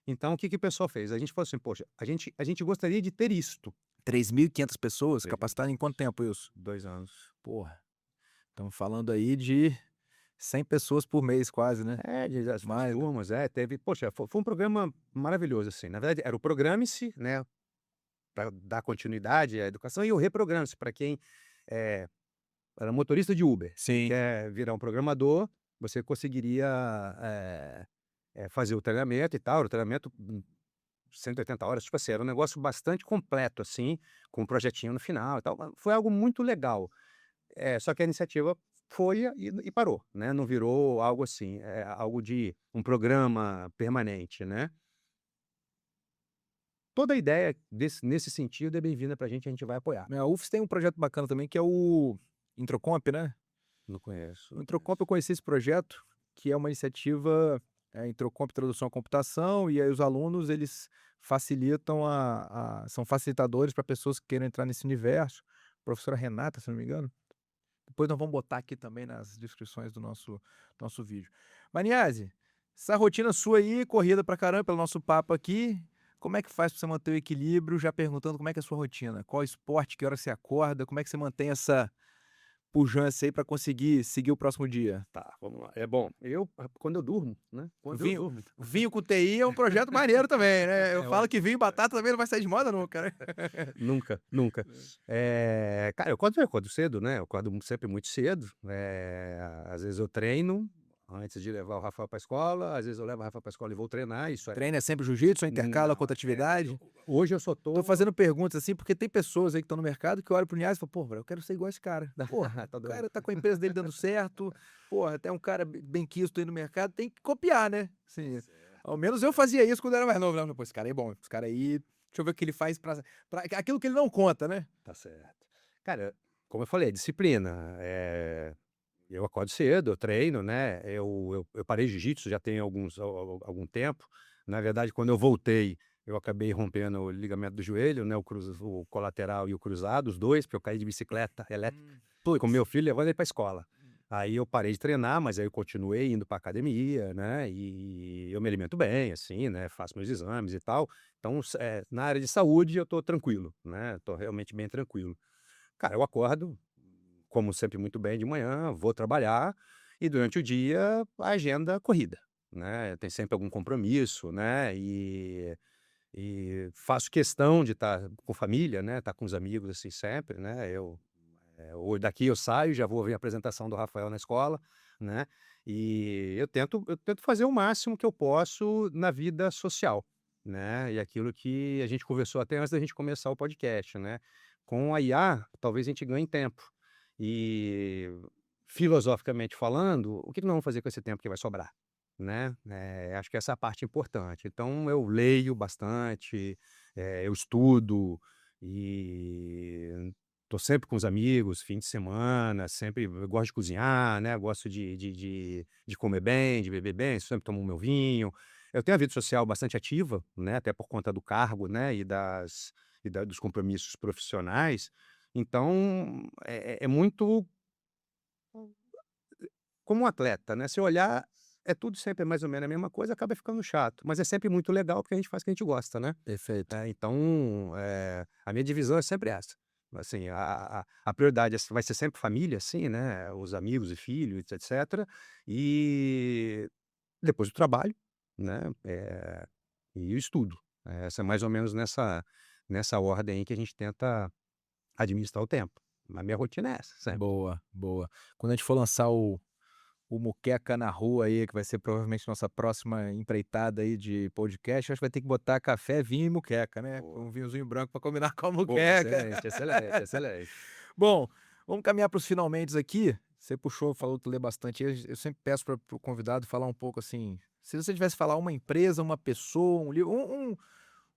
Então, o que que o pessoal fez? A gente falou assim: "Poxa, a gente gostaria de ter isto". 3.500 pessoas 3.000 capacitadas em quanto tempo isso? 2 anos. Porra, estamos falando aí de 100 pessoas por mês quase, né? As Mais, né? turmas, teve poxa, foi um programa maravilhoso, assim, na verdade era o Programe-se, né, para dar continuidade à educação, e o Reprograme-se, para quem, eh, era motorista de Uber e Sim. quer virar um programador, você conseguiria, fazer o treinamento e tal, o treinamento, 180 horas, tipo assim, era um negócio bastante completo, assim, com um projetinho no final e tal, foi algo muito legal. Só que a iniciativa foi e parou, né, não virou algo assim, algo de um programa permanente, né. Toda ideia nesse sentido é bem-vinda pra gente, a gente vai apoiar. A UFES tem um projeto bacana também que é o Introcomp, né? Não conheço, O não Introcomp eu conheço. conheci esse projeto, que é uma iniciativa, Introcomp Tradução à Computação, e aí os alunos eles facilitam são facilitadores para pessoas que queiram entrar nesse universo. Professora Renata, se não me engano. Depois nós vamos botar aqui também nas descrições do nosso vídeo. Maniase, essa rotina sua aí, corrida pra caramba pelo nosso papo aqui, como é que faz pra você manter o equilíbrio? Já perguntando como é que é a sua rotina, qual esporte, que hora você acorda, como é que você mantém essa pujança aí pra conseguir seguir o próximo dia? Tá, vamos lá. É bom, quando eu durmo, né? Quando eu Vinho durmo. vinho com TI é um projeto maneiro também, né. Eu É falo ótimo. que vinho e batata também não vai sair de moda nunca, né. Nunca, nunca. Cara, eu acordo cedo, né? Eu acordo sempre muito cedo. Às vezes eu treino antes de levar o Rafael para a escola, às vezes eu levo o Rafael para a escola e vou treinar. Isso é. Treino é sempre jiu-jitsu ou intercala com Não, outra atividade? hoje eu só Tô tô. fazendo perguntas, assim, porque tem pessoas aí que estão no mercado que olham pro Niasse e falam: "Pô, velho, eu quero ser igual esse cara. Porra, Tá o doido. cara tá com a empresa dele dando certo, porra, até um cara benquisto aí no mercado, tem que copiar, né?" Assim, ao menos eu fazia isso quando eu era mais novo, né. "Pô, esse cara aí é bom, esse cara aí, deixa eu ver o que ele faz pra aquilo que ele não conta, né." Tá certo. Cara, como eu falei, disciplina. Eu acordo cedo, eu treino, né? Eu parei jiu-jitsu já tem algum tempo. Na verdade, quando eu voltei, eu acabei rompendo o ligamento do joelho, né? O colateral e o cruzado, os dois, porque eu caí de bicicleta elétrica com Puts. meu filho levando ele para a escola. Aí eu parei de treinar, mas aí eu continuei indo para academia, né? E eu me alimento bem, assim, né? Faço meus exames e tal. Então, na área de saúde, eu tô tranquilo, né? Tô realmente bem tranquilo. Cara, eu acordo, como sempre muito bem de manhã, vou trabalhar e durante o dia a agenda corrida, né? Tem sempre algum compromisso, né? E faço questão de estar com família, né? Estar com os amigos assim sempre, né? Hoje daqui eu saio, já vou ver a apresentação do Rafael na escola, né? E eu tento fazer o máximo que eu posso na vida social, né? E aquilo que a gente conversou até antes da gente começar o podcast, né? Com a IA, talvez a gente ganhe tempo. E filosoficamente falando, o que nós vamos fazer com esse tempo que vai sobrar, né? Acho que essa é a parte importante. Então eu leio bastante, eu estudo e tô sempre com os amigos, fim de semana, sempre eu gosto de cozinhar, né, gosto de comer bem, de beber bem, sempre tomo o meu vinho. Eu tenho a vida social bastante ativa, né, até por conta do cargo, né, dos compromissos profissionais. Então, é muito como um atleta, né, se olhar, é tudo sempre mais ou menos a mesma coisa, acaba ficando chato, mas é sempre muito legal, porque a gente faz o que a gente gosta, né. Perfeito. Então, a minha divisão é sempre essa. Assim, a prioridade vai ser sempre família, assim, né, os amigos e filhos, etcétera, e depois o trabalho, né, e o estudo. Essa é mais ou menos nessa ordem aí que a gente tenta administrar o tempo. Mas minha rotina é essa, sempre. Boa, boa. Quando a gente for lançar o Muqueca na Rua aí, que vai ser provavelmente nossa próxima empreitada aí de podcast, acho que vai ter que botar café, vinho e muqueca, né, Boa. um vinhozinho branco para combinar com a Boa, muqueca. excelente, excelente, excelente. Bom, vamos caminhar para os finalmentes aqui. Você puxou, falou que lê bastante. Eu sempre peço para o convidado falar um pouco assim. Se você tivesse que falar uma empresa, uma pessoa, um livro,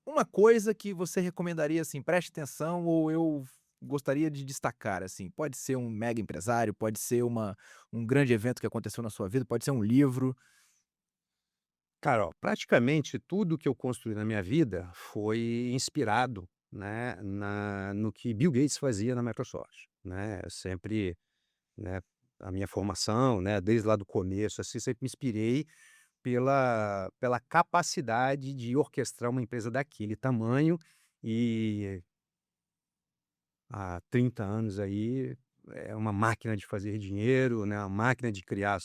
uma coisa que você recomendaria assim, preste atenção ou eu gostaria de destacar assim. Pode ser um mega empresário, pode ser um grande evento que aconteceu na sua vida, pode ser um livro. Cara, ó, praticamente tudo que eu construí na minha vida foi inspirado, né, no que Bill Gates fazia na Microsoft, né? Eu sempre, né, a minha formação, né, desde lá do começo, assim, sempre me inspirei pela capacidade de orquestrar uma empresa daquele tamanho e há 30 anos aí é uma máquina de fazer dinheiro, né, uma máquina de criar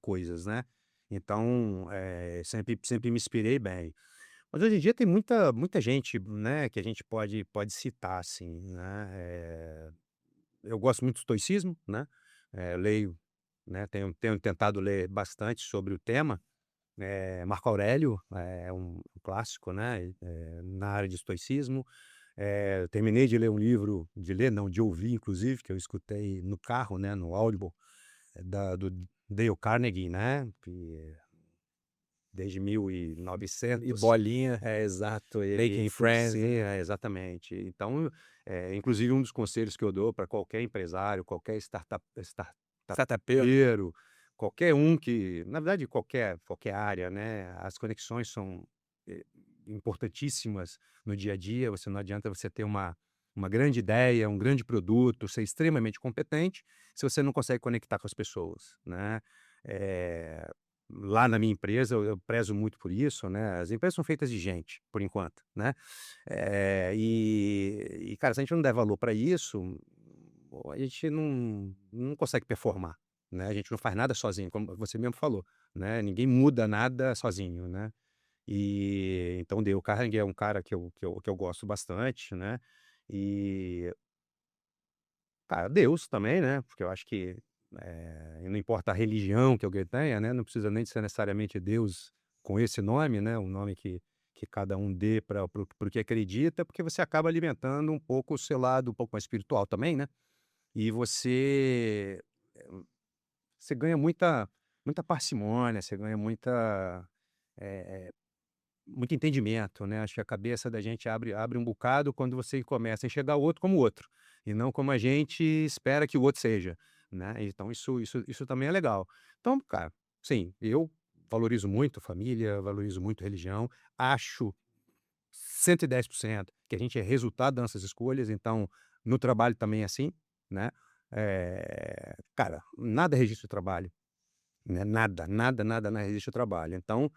coisas, né. Então, sempre me inspirei bem. Mas hoje em dia tem muita gente, né, que a gente pode citar, assim, né. Eu gosto muito do estoicismo, né, leio, né, tenho tentado ler bastante sobre o tema. Marco Aurélio é um clássico, né, na área de estoicismo. Eu terminei de ler um livro de ler não, de ouvir inclusive, que eu escutei no carro, né, no Audible, do Dale Carnegie, né, que desde E 1900. bolinha, Exato, ele making friends, né? exatamente. Então, inclusive um dos conselhos que eu dou para qualquer empresário, qualquer Startupeiro. startupeiro, qualquer um que, na verdade, qualquer área, né? As conexões são importantíssimas no dia a dia. Não adianta você ter uma grande ideia, um grande produto, ser extremamente competente, se você não consegue conectar com as pessoas, né? Eh, Lá na minha empresa, eu prezo muito por isso, né? As empresas são feitas de gente, por enquanto, né? Cara, se a gente não der valor para isso, a gente não consegue performar, né? A gente não faz nada sozinho, como você mesmo falou, né? Ninguém muda nada sozinho, né? Então, Dale Carnegie é um cara que eu gosto bastante, né? E, cara, Deus também, né? Porque eu acho que não importa a religião que alguém tenha, né? Não precisa nem de ser necessariamente Deus com esse nome, né? Um nome que cada um dê para o que acredita, porque você acaba alimentando um pouco o seu lado um pouco mais espiritual também, né? E você ganha muita parcimônia, você ganha muito entendimento, né? Acho que a cabeça da gente abre um bocado quando você começa a enxergar o outro como o outro, e não como a gente espera que o outro seja, né? Então isso também é legal. Então, cara, sim, eu valorizo muito família, valorizo muito religião, acho 110% que a gente é resultado das nossas escolhas, então no trabalho também é assim, né? Cara, nada é registro de trabalho, né? Nada, nada, nada na resiste ao trabalho. Então,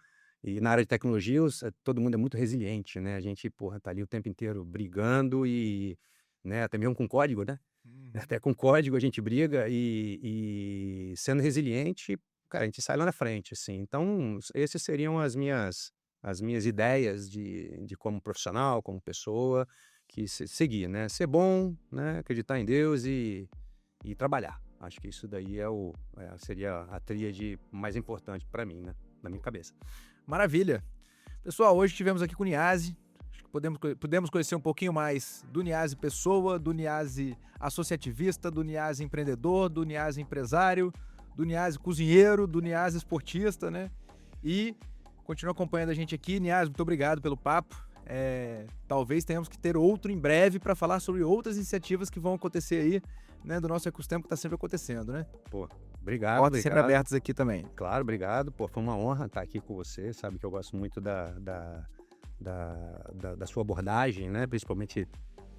e na área de tecnologia, todo mundo é muito resiliente, né? A gente, porra, tá ali o tempo inteiro brigando e, né, até mesmo com código, né? Uhum. Até com código a gente briga e sendo resiliente, cara, a gente sai lá na frente, assim. Então, esses seriam as minhas ideias de como profissional, como pessoa, que seguir, né? Ser bom, né? Acreditar em Deus e trabalhar. Acho que isso daí seria a tríade mais importante para mim, né? Na minha cabeça. Maravilha. Pessoal, hoje estivemos aqui com o Niazi. Acho que pudemos conhecer um pouquinho mais do Niazi pessoa, do Niazi associativista, do Niazi empreendedor, do Niazi empresário, do Niazi cozinheiro, do Niazi esportista, né? E continua acompanhando a gente aqui. Niazi, muito obrigado pelo papo. Talvez tenhamos que ter outro em breve para falar sobre outras iniciativas que vão acontecer aí, né, do nosso ecossistema que está sempre acontecendo, né? Pô, obrigado, Portas sempre obrigado. abertas aqui também. Claro, obrigado. Pô, foi uma honra estar aqui com você. Sabe que eu gosto muito da sua abordagem, né? Principalmente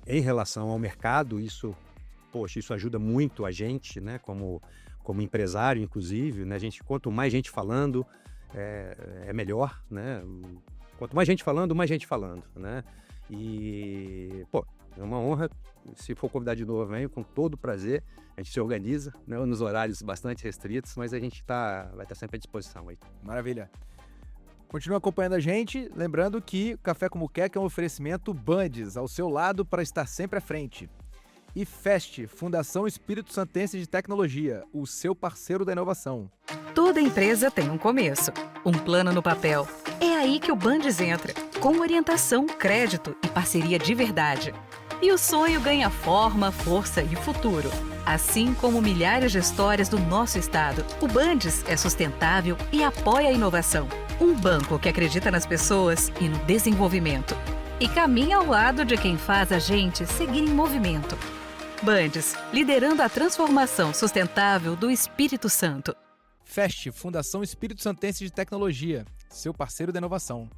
em relação ao mercado. Poxa, isso ajuda muito a gente, né? Como empresário, inclusive, né? Quanto mais gente falando, é melhor, né? Quanto mais gente falando, né? E, pô, é uma honra. Se for convidar de novo, venho com todo prazer. A gente se organiza, né, nos horários bastante restritos, mas a gente vai estar sempre à disposição aí. Maravilha. Continua acompanhando a gente, lembrando que o Café com Muqueca é um oferecimento Bandes, ao seu lado para estar sempre à frente. E Fest, Fundação Espírito Santense de Tecnologia, o seu parceiro da inovação. Toda empresa tem um começo, um plano no papel. É aí que o Bandes entra, com orientação, crédito e parceria de verdade. E o sonho ganha forma, força e futuro. Assim como milhares de histórias do nosso estado, o Bandes é sustentável e apoia a inovação. Um banco que acredita nas pessoas e no desenvolvimento. E caminha ao lado de quem faz a gente seguir em movimento. Bandes, liderando a transformação sustentável do Espírito Santo. Fest, Fundação Espírito Santense de Tecnologia, seu parceiro da inovação.